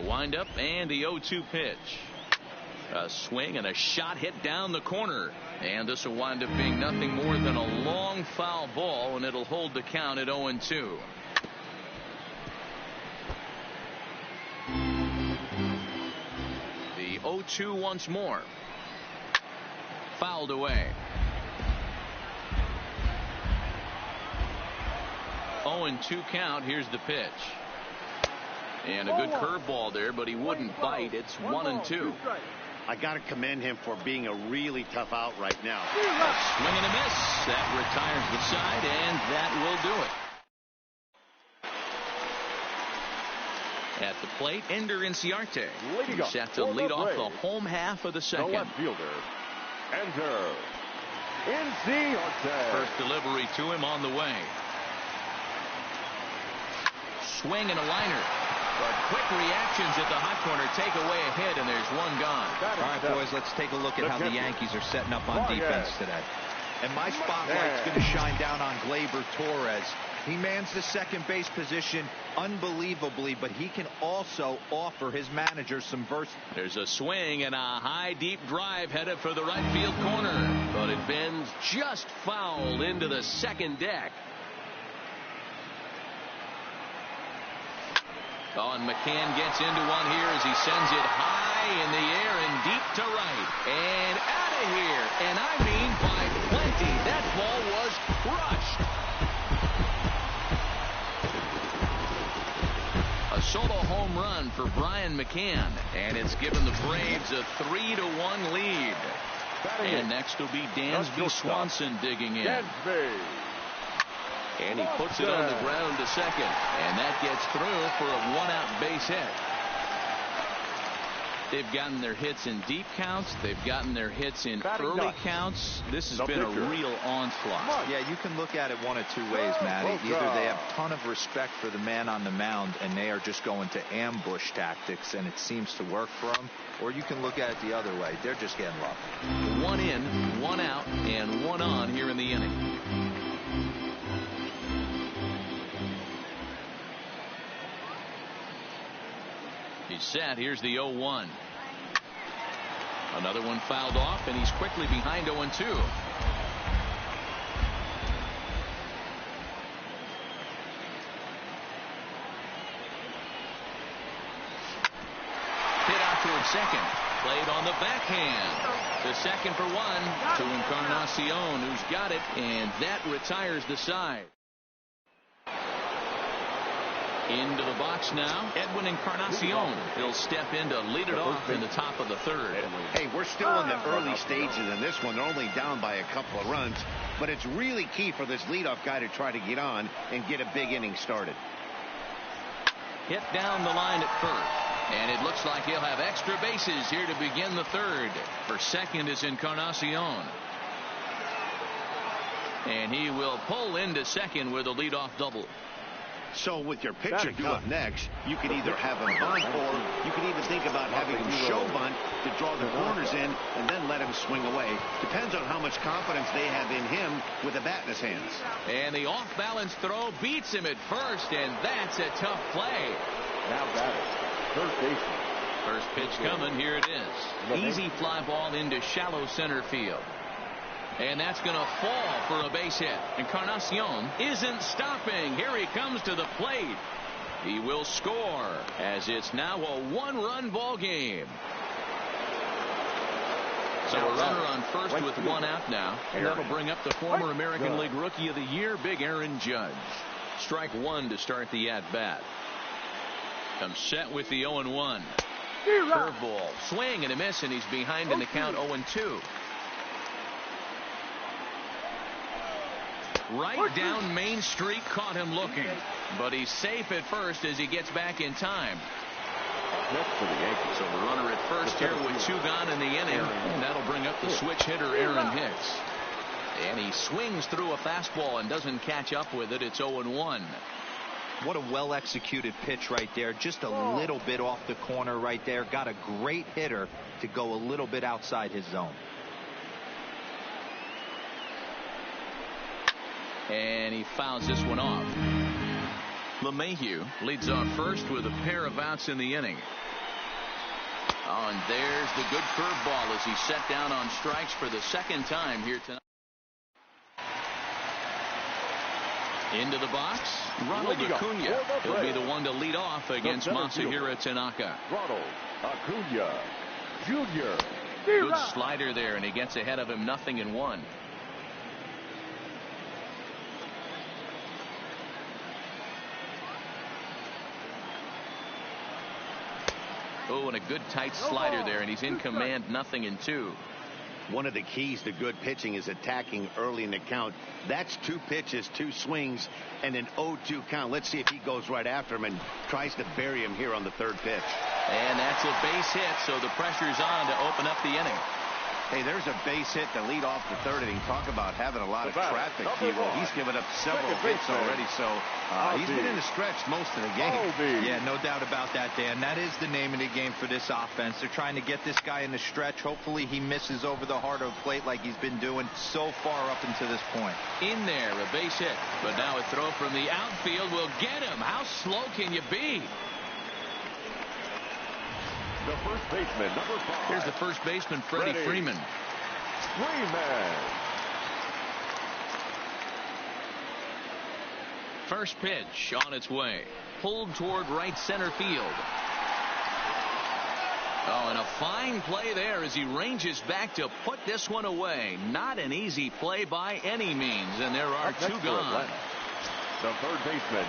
Windup and the 0-2 pitch. A swing and a shot hit down the corner, and this will wind up being nothing more than a long foul ball, and it'll hold the count at 0-2. The 0-2 once more. Fouled away. 0-2 count. Here's the pitch. And a good curveball there, but he wouldn't bite. It's 1-2. I got to commend him for being a really tough out right now. A swing and a miss. That retires the side, and that will do it. At the plate, Ender Inciarte. He's set to lead off the home half of the second. The left fielder, Ender Inciarte. First delivery to him on the way. Swing and a liner. But quick reactions at the hot corner take away a hit, and there's 1 gone. All right, boys, let's take a look at how the Yankees are setting up on defense today. And my spotlight's going to shine down on Gleyber Torres. He mans the second base position unbelievably, but he can also offer his manager some versatility. There's a swing and a high, deep drive headed for the right field corner, but it bends just foul into the second deck. Oh, and Mccann gets into one here as he sends it high in the air and deep to right. And out of here. And I mean by plenty. That ball was crushed. A solo home run for Brian Mccann. And it's given the Braves a 3-1 lead. And next will be Dansby Swanson digging in. And he puts it on the ground to second. And that gets through for a 1-out base hit. They've gotten their hits in deep counts. They've gotten their hits in early counts. This has been a real onslaught. Yeah, you can look at it one of 2 ways, Matty. Either they have a ton of respect for the man on the mound and they are just going to ambush tactics and it seems to work for them, or you can look at it the other way. They're just getting lucky. 1 in, 1 out, and 1 on here in the inning. He's set. Here's the 0-1. Another one fouled off, and he's quickly behind 0-2. Towards second. Played on the backhand. To second for one. To Encarnacion, who's got it, and that retires the side. Into the box now, Edwin Encarnacion. He'll step in to lead it off in the top of the third. Hey, we're still in the early stages in this one. They're only down by a couple of runs, but it's really key for this leadoff guy to try to get on and get a big inning started. Hit down the line at first. And it looks like he'll have extra bases here to begin the third. For second is Encarnacion. And he will pull into second with a leadoff double. So with your pitcher due up next, you could either have him bunt, or you could even think about having him show bunt to draw the corners in and then let him swing away. Depends on how much confidence they have in him with a bat in his hands. And the off-balance throw beats him at first, and that's a tough play. Now batting, third baseman. First pitch coming. Here it is. Easy fly ball into shallow center field. And that's going to fall for a base hit. Encarnacion isn't stopping. Here he comes to the plate. He will score, as it's now a one-run ball game. So a runner on first with one out now. And that'll bring up the former American League Rookie of the Year, Big Aaron Judge. Strike one to start the at-bat. Comes set with the 0-1. Curveball. Swing and a miss, and he's behind in the count 0-2. Right down Main Street, caught him looking. But he's safe at first as he gets back in time. Next for the Yankees. So the runner at first here with two gone in the inning. And that'll bring up the switch hitter, Aaron Hicks. And he swings through a fastball and doesn't catch up with it. It's 0-1. What a well-executed pitch right there. Just a little bit off the corner right there. Got a great hitter to go a little bit outside his zone. And he fouls this one off. LeMahieu leads off first with a pair of outs in the inning. Oh, and there's the good curveball as he's set down on strikes for the second time here tonight. Into the box, Ronald Acuna. He'll be the one to lead off against Masahiro Tanaka. Ronald Acuna Jr. Good slider there, and he gets ahead of him 0-1. Oh, and a good tight slider there, and he's in command 0-2. One of the keys to good pitching is attacking early in the count. That's two pitches, two swings, and an 0-2 count. Let's see if he goes right after him and tries to bury him here on the third pitch. And that's a base hit, so the pressure's on to open up the inning. Hey, there's a base hit to lead off the third inning. Talk about having a lot of traffic. He's given up several hits already, so he's been in the stretch most of the game. Yeah, no doubt about that, Dan. That is the name of the game for this offense. They're trying to get this guy in the stretch. Hopefully he misses over the heart of the plate like he's been doing so far up until this point. In there, a base hit. But now a throw from the outfield will get him. How slow can you be? The first baseman, number 5. Here's the first baseman, Freddie Freeman. First pitch on its way. Pulled toward right center field. Oh, and a fine play there as he ranges back to put this one away. Not an easy play by any means, and there are two gone. The third baseman,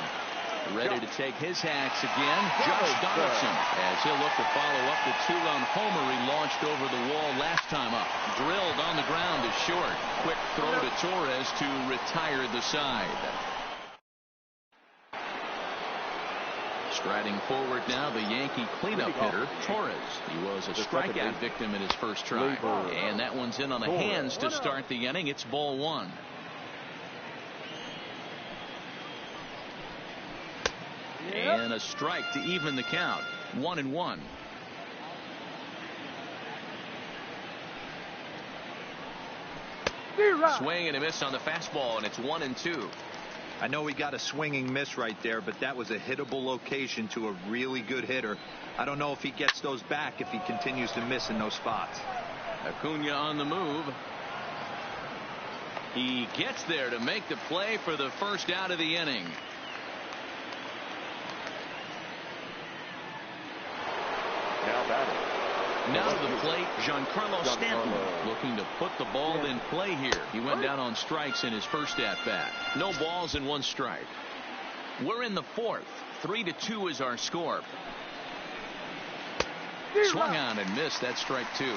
ready to take his hacks again, Josh Donaldson, as he'll look to follow up the two-run homer he launched over the wall last time up. Drilled on the ground to short. Quick throw to Torres to retire the side. Striding forward now, the Yankee cleanup hitter, Torres. He was a strikeout victim in his first try. And that one's in on the hands to start the inning. It's ball one. And a strike to even the count. 1-1. Swing and a miss on the fastball, and it's 1-2. I know he got a swinging miss right there, but that was a hittable location to a really good hitter. I don't know if he gets those back if he continues to miss in those spots. Acuna on the move. He gets there to make the play for the first out of the inning. Now to the plate, Giancarlo Stanton looking to put the ball in play here. He went down on strikes in his first at-bat. No balls and 1 strike. We're in the 4th. 3-2 is our score. Swung on and missed. That's strike 2.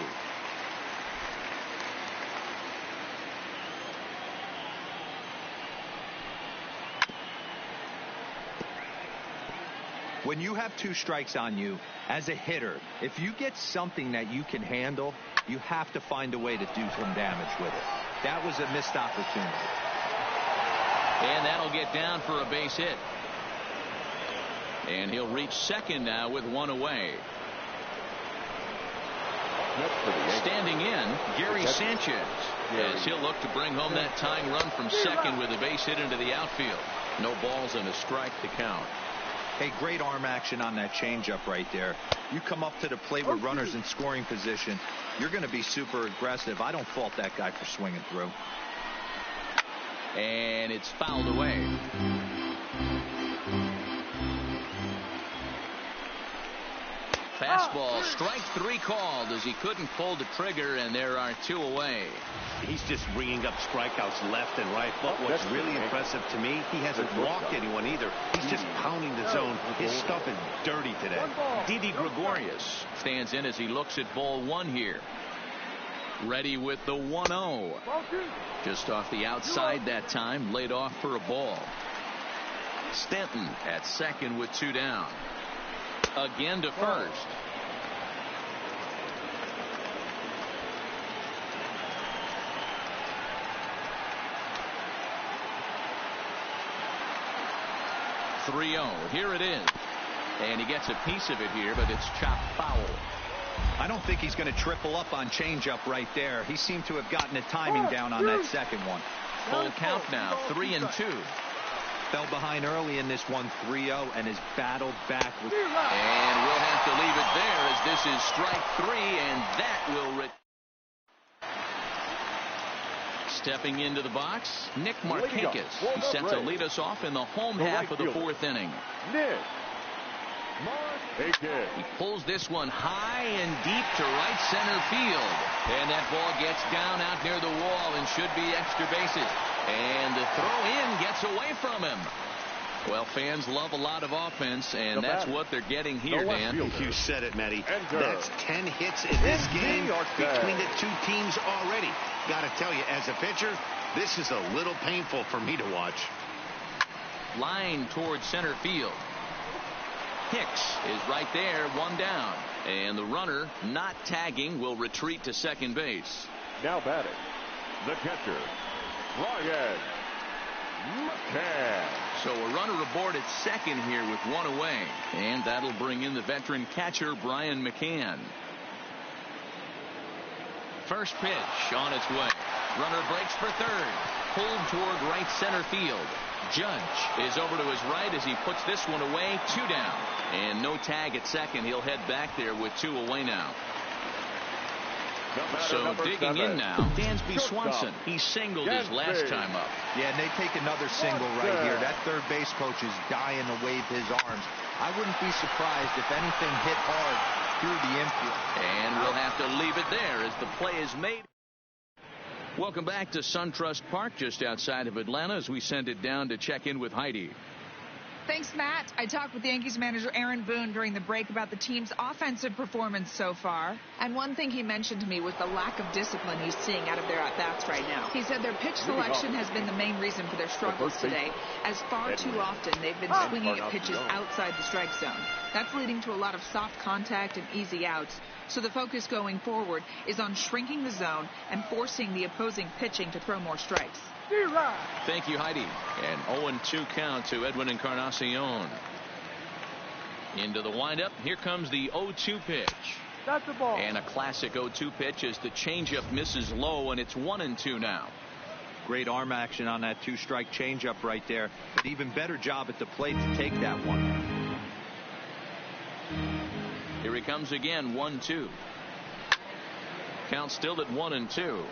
When you have 2 strikes on you, as a hitter, if you get something that you can handle, you have to find a way to do some damage with it. That was a missed opportunity. And that'll get down for a base hit. And he'll reach second now with 1 away. Standing in, Gary Sanchez, as he'll look to bring home that tying run from second with a base hit into the outfield. No balls and a strike to count. Hey, great arm action on that changeup right there. You come up to the plate with runners in scoring position, you're going to be super aggressive. I don't fault that guy for swinging through. And it's fouled away. Fastball, strike 3 called as he couldn't pull the trigger, and there are 2 away. He's just ringing up strikeouts left and right. But what's really impressive to me, he hasn't walked anyone either. He's just pounding the zone. His stuff is dirty today. Didi Gregorius stands in as he looks at ball 1 here. Ready with the 1-0. Just off the outside that time, laid off for a ball. Stanton at second with 2 down. Again to first. Here it is. And he gets a piece of it here, but it's chopped foul. I don't think he's going to triple up on changeup right there. He seemed to have gotten the timing down on that second one. Full count now, 3-2. Fell behind early in this one, 3-0, and has battled back with. And we'll have to leave it there as this is strike 3, and that will. Stepping into the box, Nick Markakis. He's set to lead us off in the home half of the 4th inning. Nick Markakis. He pulls this one high and deep to right center field. And that ball gets down out near the wall and should be extra bases. And the throw in gets away from him. Well, fans love a lot of offense, and that's what they're getting here, Dan. You said it, Matty. That's 10 hits in this game between the 2 teams already. Got to tell you, as a pitcher, this is a little painful for me to watch. Line towards center field. Hicks is right there, 1 down. And the runner, not tagging, will retreat to second base. Now batting, the catcher, Ronald Acuna. So a runner aboard at second here with 1 away. And that'll bring in the veteran catcher, Brian Mccann. First pitch on its way. Runner breaks for third. Pulled toward right center field. Judge is over to his right as he puts this one away. 2 down. And no tag at second. He'll head back there with 2 away now. So digging in now, Dansby Swanson. He singled his last time up. Yeah, and they take another single right here. That third base coach is dying to wave his arms. I wouldn't be surprised if anything hit hard through the infield. And we'll have to leave it there as the play is made. Welcome back to SunTrust Park just outside of Atlanta as we send it down to check in with Heidi. Thanks, Matt. I talked with Yankees manager Aaron Boone during the break about the team's offensive performance so far. And one thing he mentioned to me was the lack of discipline he's seeing out of their at-bats right now. He said their pitch selection has been the main reason for their struggles today, as far too often they've been swinging at pitches outside the strike zone. That's leading to a lot of soft contact and easy outs. So the focus going forward is on shrinking the zone and forcing the opposing pitching to throw more strikes. Thank you, Heidi. An 0-2 count to Edwin Encarnacion. Into the windup. Here comes the 0-2 pitch. That's the ball. And a classic 0-2 pitch as the changeup misses low, and it's 1-2 now. Great arm action on that 2-strike changeup right there. But even better job at the plate to take that one. Here he comes again, 1-2. Count still at 1-2.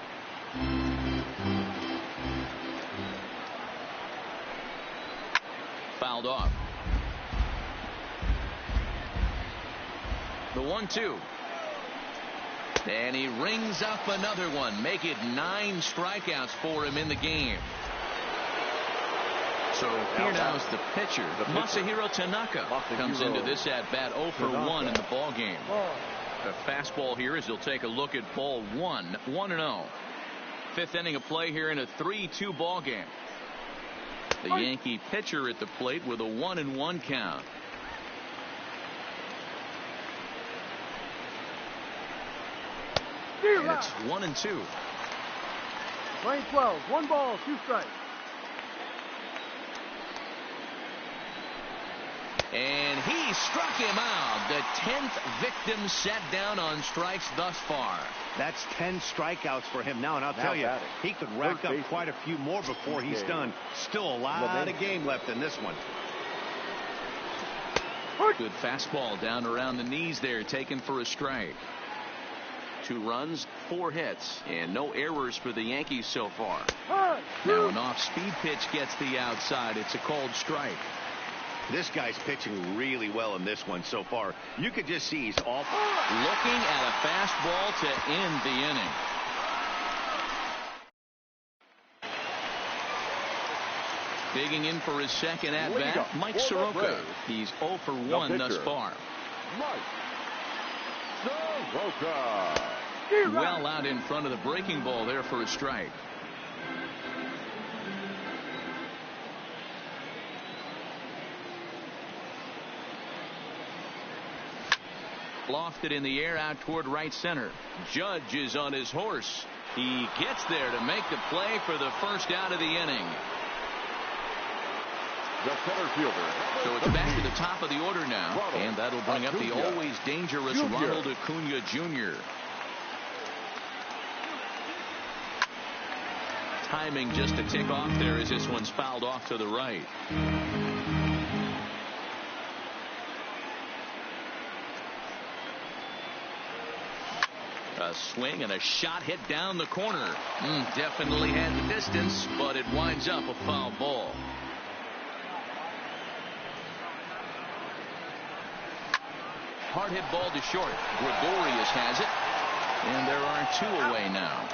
Fouled off. The 1-2. And he rings up another one. Make it 9 strikeouts for him in the game. So here now is the pitcher. Masahiro Tanaka comes into this at bat 0 for 1 in the ball game. A fastball here as he'll take a look at ball 1. 1-0. 5th inning of play here in a 3-2 ball game. The Yankee pitcher at the plate with a 1-1 count. And it's 1-2. Lane 12, 1 ball, 2 strikes. And he struck him out. The 10th victim set down on strikes thus far. That's 10 strikeouts for him now, and I'll tell you, he could rack up quite a few more before he's done. Still a lot of game left in this one. Good fastball down around the knees there, taken for a strike. 2 runs, 4 hits, and no errors for the Yankees so far. Now an off-speed pitch gets the outside. It's a called strike. This guy's pitching really well in this one so far. You could just see he's awful. Looking at a fastball to end the inning. Digging in for his second at-bat, Mike Soroka. He's 0 for 1 thus far. Well out in front of the breaking ball there for a strike. Lofted in the air out toward right center. Judge is on his horse. He gets there to make the play for the first out of the inning. The center fielder. So it's back to the top of the order now, and that'll bring up the always dangerous Ronald Acuna Jr. Timing just a tick off there as this one's fouled off to the right. A swing and a shot hit down the corner. Definitely had the distance, but it winds up a foul ball. Hard hit ball to short. Gregorius has it, and there are 2 away now.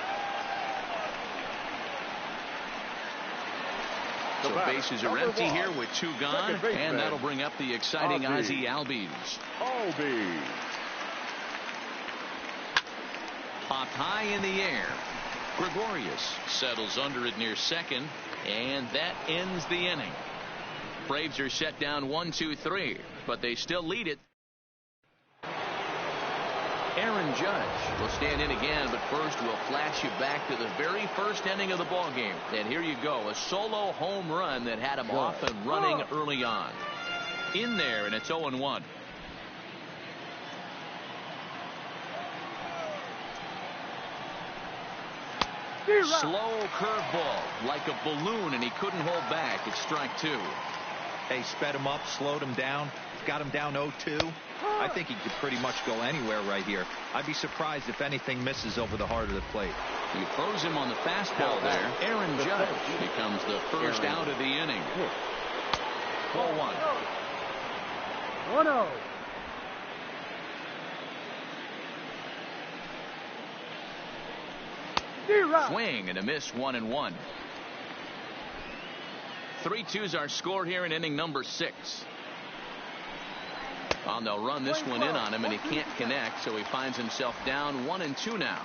So bases are empty here with 2 gone, and that'll bring up the exciting Ozzie Albies. Popped high in the air. Gregorius settles under it near second, and that ends the inning. Braves are set down 1-2-3, but they still lead it. Aaron Judge will stand in again, but first we'll flash you back to the very first inning of the ball game. And here you go, a solo home run that had him off and running early on. In there, and it's 0-1. Slow curveball, like a balloon, and he couldn't hold back. It's strike 2. They sped him up, slowed him down, got him down 0-2. I think he could pretty much go anywhere right here. I'd be surprised if anything misses over the heart of the plate. He throws him on the fastball there. Aaron Judge becomes the first out of the inning. 0-1. 1-0. Swing and a miss, 1-1. 3-2's our score here in inning number 6. They'll run this one in on him, and he can't connect, so he finds himself down 1-2 now.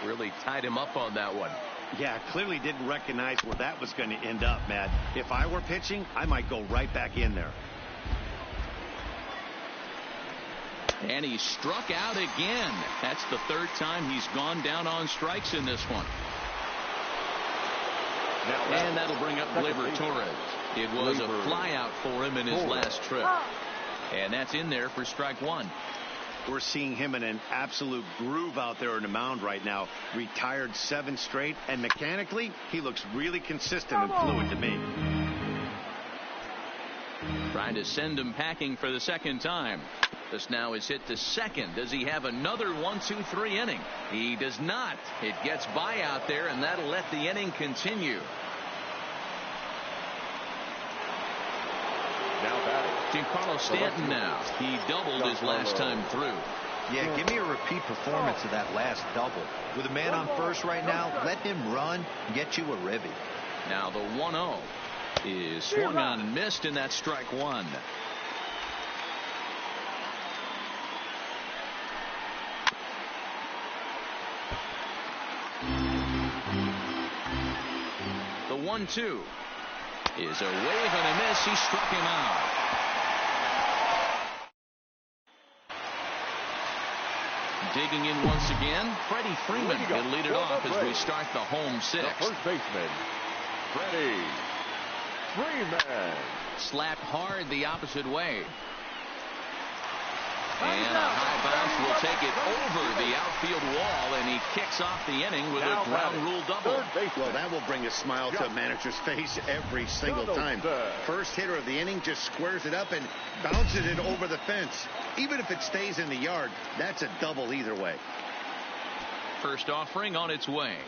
Really tied him up on that one. Yeah, clearly didn't recognize where that was going to end up, Matt. If I were pitching, I might go right back in there. And he struck out again. That's the 3rd time he's gone down on strikes in this one. And that'll bring up Gleyber Torres. It was a flyout for him in his last trip. And that's in there for strike 1. We're seeing him in an absolute groove out there on the mound right now. Retired 7 straight, and mechanically, he looks really consistent and fluid to me. Trying to send him packing for the second time. This now is hit to second. Does he have another 1-2-3 inning? He does not. It gets by out there, and that'll let the inning continue. Now batting. Giancarlo Stanton now. He doubled his last time through. Yeah, give me a repeat performance of that last double. With a man on first right now, let him run and get you a ribby. Now the 1-0 is swung on and missed, and that's strike one. The 1-2 is a wave and a miss. He struck him out. Digging in once again, Freddie Freeman will lead it off as we start the home sixth. The first baseman, Freddie Freeman. Slapped hard the opposite way. And a high bounce will take it over the outfield wall, and he kicks off the inning with a ground rule double. Well, that will bring a smile to a manager's face every single time. First hitter of the inning just squares it up and bounces it over the fence. Even if it stays in the yard, that's a double either way. First offering on its way.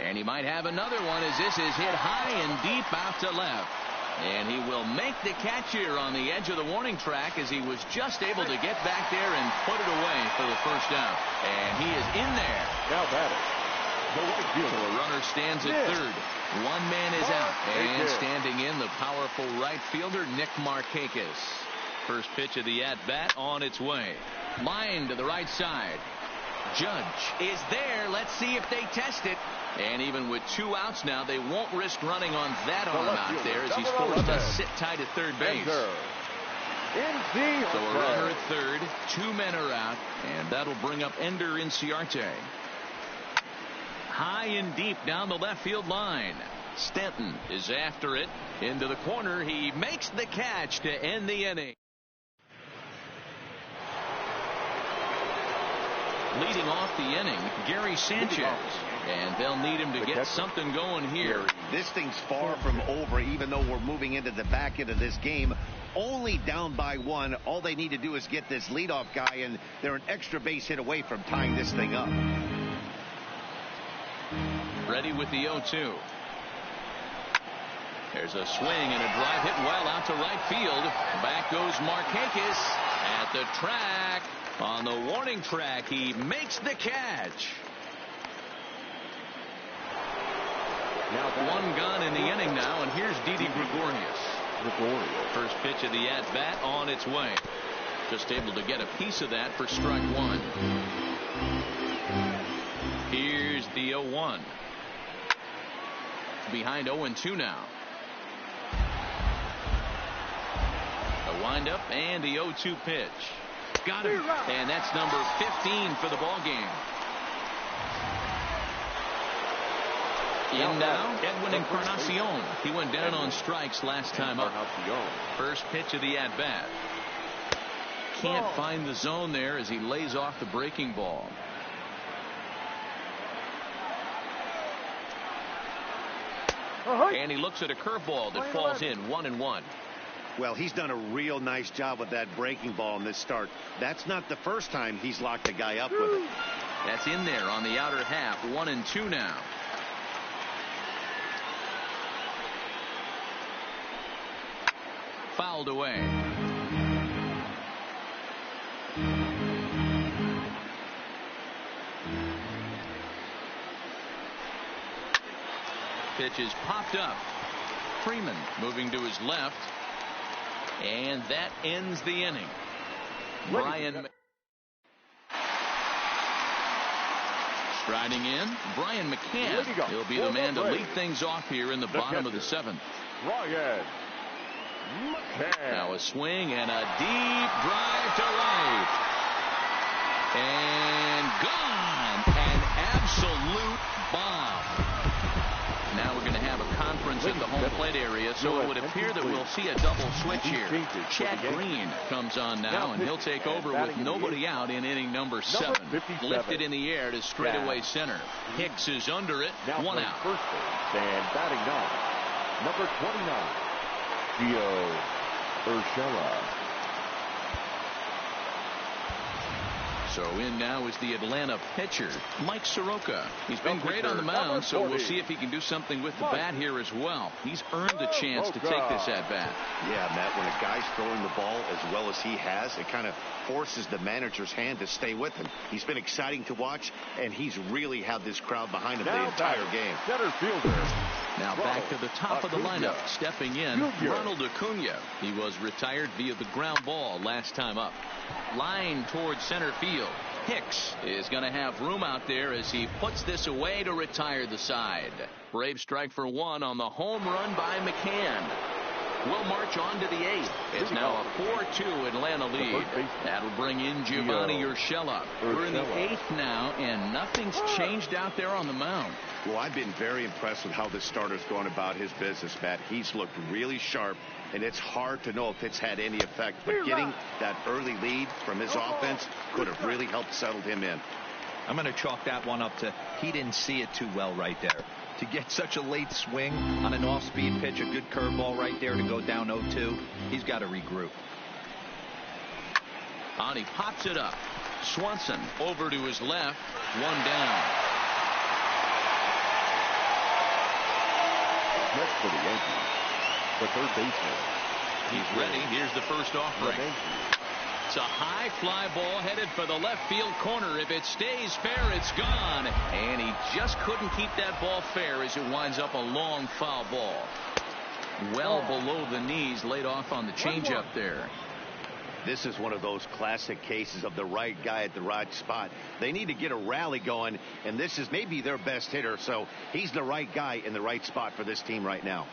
And he might have another one as this is hit high and deep out to left. And he will make the catch here on the edge of the warning track as he was just able to get back there and put it away for the first down. And he is in there. Now batting. The right fielder. So a runner stands at third. One man is out. And standing in, the powerful right fielder, Nick Markakis. First pitch of the at-bat on its way. Line to the right side. Judge is there. Let's see if they test it. And even with 2 outs now, they won't risk running on that arm out there as he's forced to sit tight at third base. So a runner at third, 2 men are out, and that'll bring up Ender Inciarte. High and deep down the left field line. Stanton is after it. Into the corner. He makes the catch to end the inning. Leading off the inning, Gary Sanchez. And they'll need him to get something going here. This thing's far from over, even though we're moving into the back end of this game. Only down by 1. All they need to do is get this leadoff guy, and they're an extra base hit away from tying this thing up. Ready with the 0-2. There's a swing and a drive hit well out to right field. Back goes Markakis at the track. On the warning track, he makes the catch. One gone in the inning now, and here's Didi Gregorius. First pitch of the at-bat on its way. Just able to get a piece of that for strike one. Here's the 0-1. Behind 0-2 now. The windup and the 0-2 pitch. Got him. And that's number 15 for the ball game. In now, Edwin Encarnacion. He went down on strikes last time up. First pitch of the at-bat. Can't find the zone there as he lays off the breaking ball. And he looks at a curveball that falls in 1-1. Well, he's done a real nice job with that breaking ball in this start. That's not the first time he's locked a guy up with it. That's in there on the outer half. 1-2 now. Fouled away. Pitch is popped up. Freeman moving to his left. And that ends the inning. Striding in, Brian Mccann. He'll be the man to lead things off here in the bottom of the 7th. Mccann. Now a swing and a deep drive to right. And gone. An absolute bomb. Now we're going to have a conference runs at the home plate area, so it would appear that we'll see a double switch here. Chad Green comes on now, and he'll take over with nobody out in inning number 7. Lifted in the air to straightaway center. Hicks is under it. 1 out. First base and batting 9, number 29, Gio Urshela. So in now is the Atlanta pitcher, Mike Soroka. He's been great on the mound, so we'll see if he can do something with the bat here as well. He's earned the chance to take this at bat. Yeah, Matt, when a guy's throwing the ball as well as he has, it kind of forces the manager's hand to stay with him. He's been exciting to watch, and he's really had this crowd behind him the entire game. Center fielder. Now back to the top of the lineup. Stepping in, Ronald Acuna. He was retired via the ground ball last time up. Line towards center field. Hicks is going to have room out there as he puts this away to retire the side. Braves strike for 1 on the home run by Mccann. We'll march on to the 8th. It's now a 4-2 Atlanta lead. That'll bring in Giovanni Urshela. We're in the 8th now, and nothing's changed out there on the mound. Well, I've been very impressed with how this starter's going about his business, Matt. He's looked really sharp, and it's hard to know if it's had any effect. But getting that early lead from his offense could have really helped settle him in. I'm going to chalk that one up to he didn't see it too well right there. To get such a late swing on an off-speed pitch, a good curveball right there to go down 0-2, he's got to regroup. And he pops it up. Swanson over to his left. 1 down. Next for the Yankees, the third baseman. He's ready. Here's the first offering. It's a high fly ball headed for the left field corner. If it stays fair, it's gone. And he just couldn't keep that ball fair as it winds up a long foul ball. Well below the knees, laid off on the changeup there. This is one of those classic cases of the right guy at the right spot. They need to get a rally going, and this is maybe their best hitter, so he's the right guy in the right spot for this team right now.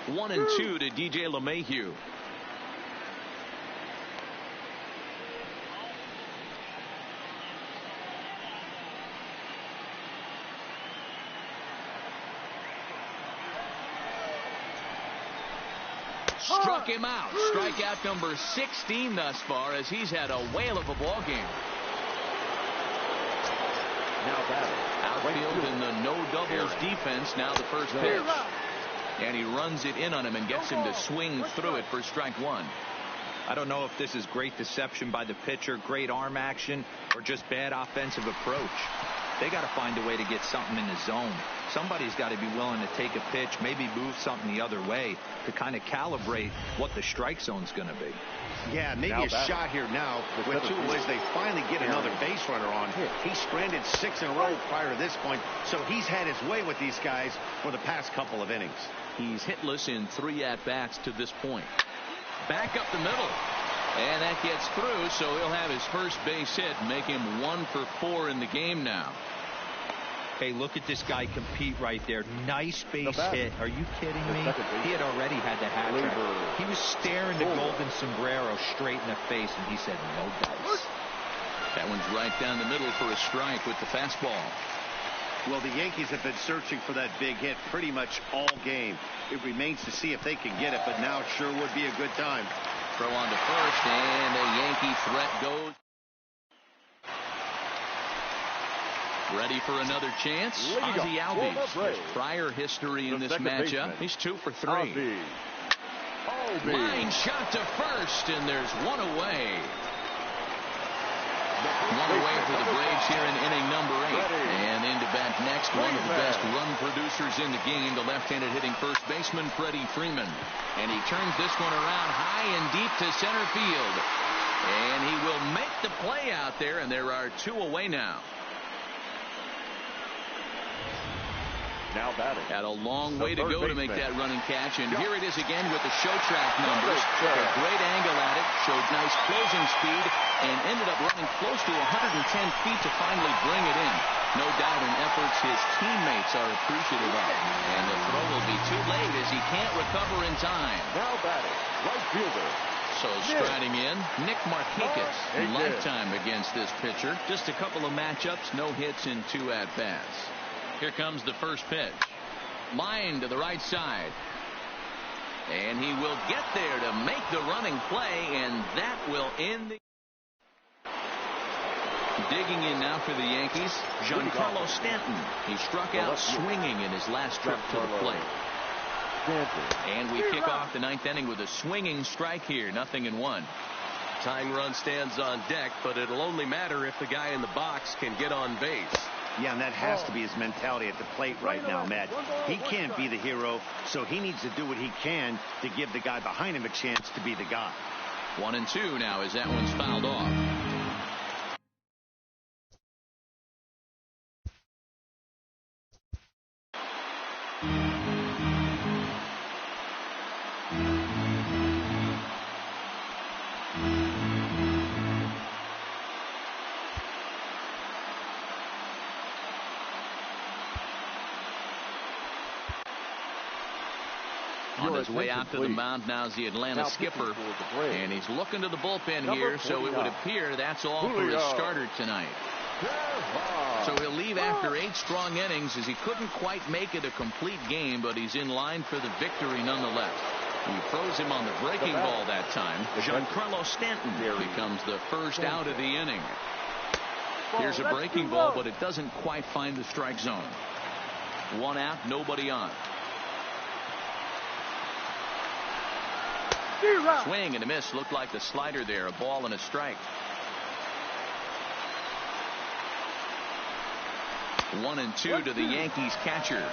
1-2 to DJ LeMahieu. Struck him out. Strikeout number 16 thus far, as he's had a whale of a ball game. Outfield in the no doubles defense. Now the first pitch. And he runs it in on him and gets him to swing through it for strike 1. I don't know if this is great deception by the pitcher, great arm action, or just bad offensive approach. They got to find a way to get something in the zone. Somebody's got to be willing to take a pitch, maybe move something the other way to kind of calibrate what the strike zone's going to be. Yeah, maybe a shot here now with 2 ways they finally get another base runner on. He stranded 6 in a row prior to this point, so he's had his way with these guys for the past couple of innings. He's hitless in 3 at-bats to this point. Back up the middle. And that gets through, so he'll have his first base hit, make him 1 for 4 in the game now. Hey, look at this guy compete right there. Nice base hit. Are you kidding me? He had already had the hat trick. He was staring the golden sombrero straight in the face, and he said no dice. That one's right down the middle for a strike with the fastball. Well, the Yankees have been searching for that big hit pretty much all game. It remains to see if they can get it, but now it sure would be a good time. Throw on to first, and the Yankee threat goes. Ready for another chance? Ozzie Albies. Prior history in this matchup. He's 2 for 3. Line shot to first, and there's 1 away. 1 away for the Braves here in inning number 8. And into bat next, one of the best run producers in the game, the left-handed hitting first baseman, Freddie Freeman. And he turns this one around high and deep to center field. And he will make the play out there, and there are 2 away now. Now batting. Had a long way to go to make that run and catch, and here it is again with the show track numbers. A great angle at it, showed nice closing speed, and ended up running close to 110 feet to finally bring it in. No doubt in efforts his teammates are appreciative of. And the throw will be too late as he can't recover in time. Now batting, right fielder. So striding in, Nick Markakis. Lifetime against this pitcher. Just a couple of matchups, no hits in 2 at-bats. Here comes the first pitch. Line to the right side. And he will get there to make the running play, and that will end the... Digging in now for the Yankees, Giancarlo Stanton. He struck out swinging in his last trip to the plate. And we kick off the ninth inning with a swinging strike here, 0-1. Tying run stands on deck, but it'll only matter if the guy in the box can get on base. Yeah, and that has to be his mentality at the plate right now, Matt. He can't be the hero, so he needs to do what he can to give the guy behind him a chance to be the guy. 1-2 now as that one's fouled off. On his way out to the mound now is the Atlanta skipper, and he's looking to the bullpen here, so it would appear that's all for his starter tonight. So he'll leave after 8 strong innings, as he couldn't quite make it a complete game, but he's in line for the victory nonetheless. He throws him on the breaking ball that time. Giancarlo Stanton becomes the first out of the inning. Here's a breaking ball, but it doesn't quite find the strike zone. 1 out, nobody on. Swing and a miss. Looked like the slider there. A ball and a strike. 1-2 to the Yankees catcher.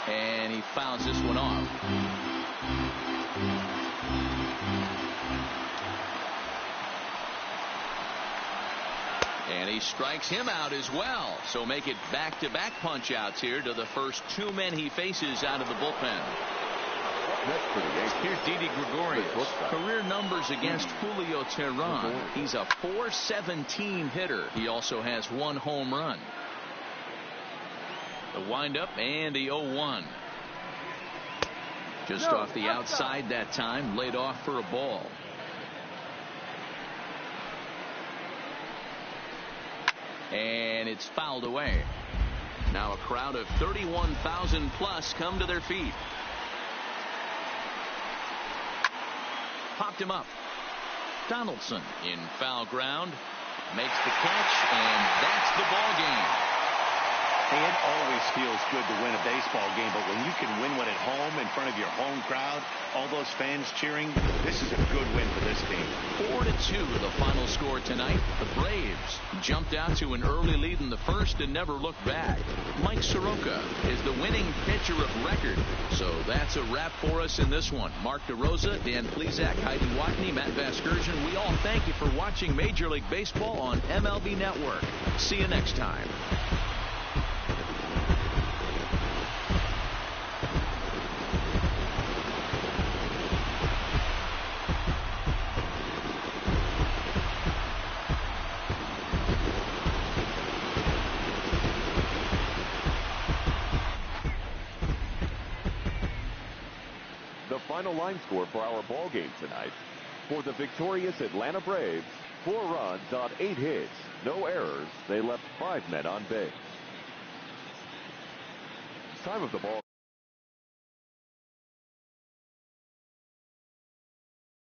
And he fouls this one off. And he strikes him out as well. So make it back-to-back punch-outs here to the first 2 men he faces out of the bullpen. Here's Didi Gregorius. Career numbers against Julio Teheran. He's a .417 hitter. He also has 1 home run. The windup and the 0-1. Just off the outside that time. Laid off for a ball. And it's fouled away. Now a crowd of 31,000 plus come to their feet. Popped him up. Donaldson in foul ground. Makes the catch, and that's the ball game. Hey, it always feels good to win a baseball game, but when you can win one at home in front of your home crowd, all those fans cheering, this is a good win for this team. 4-2 the final score tonight. The Braves jumped out to an early lead in the first and never looked back. Mike Soroka is the winning pitcher of record. So that's a wrap for us in this one. Mark DeRosa, Dan Plesac, Heidi Watney, Matt Vasgersian. We all thank you for watching Major League Baseball on MLB Network. See you next time. Final line score for our ball game tonight. For the victorious Atlanta Braves, 4 runs on 8 hits, no errors. They left 5 men on base. Time of the ball.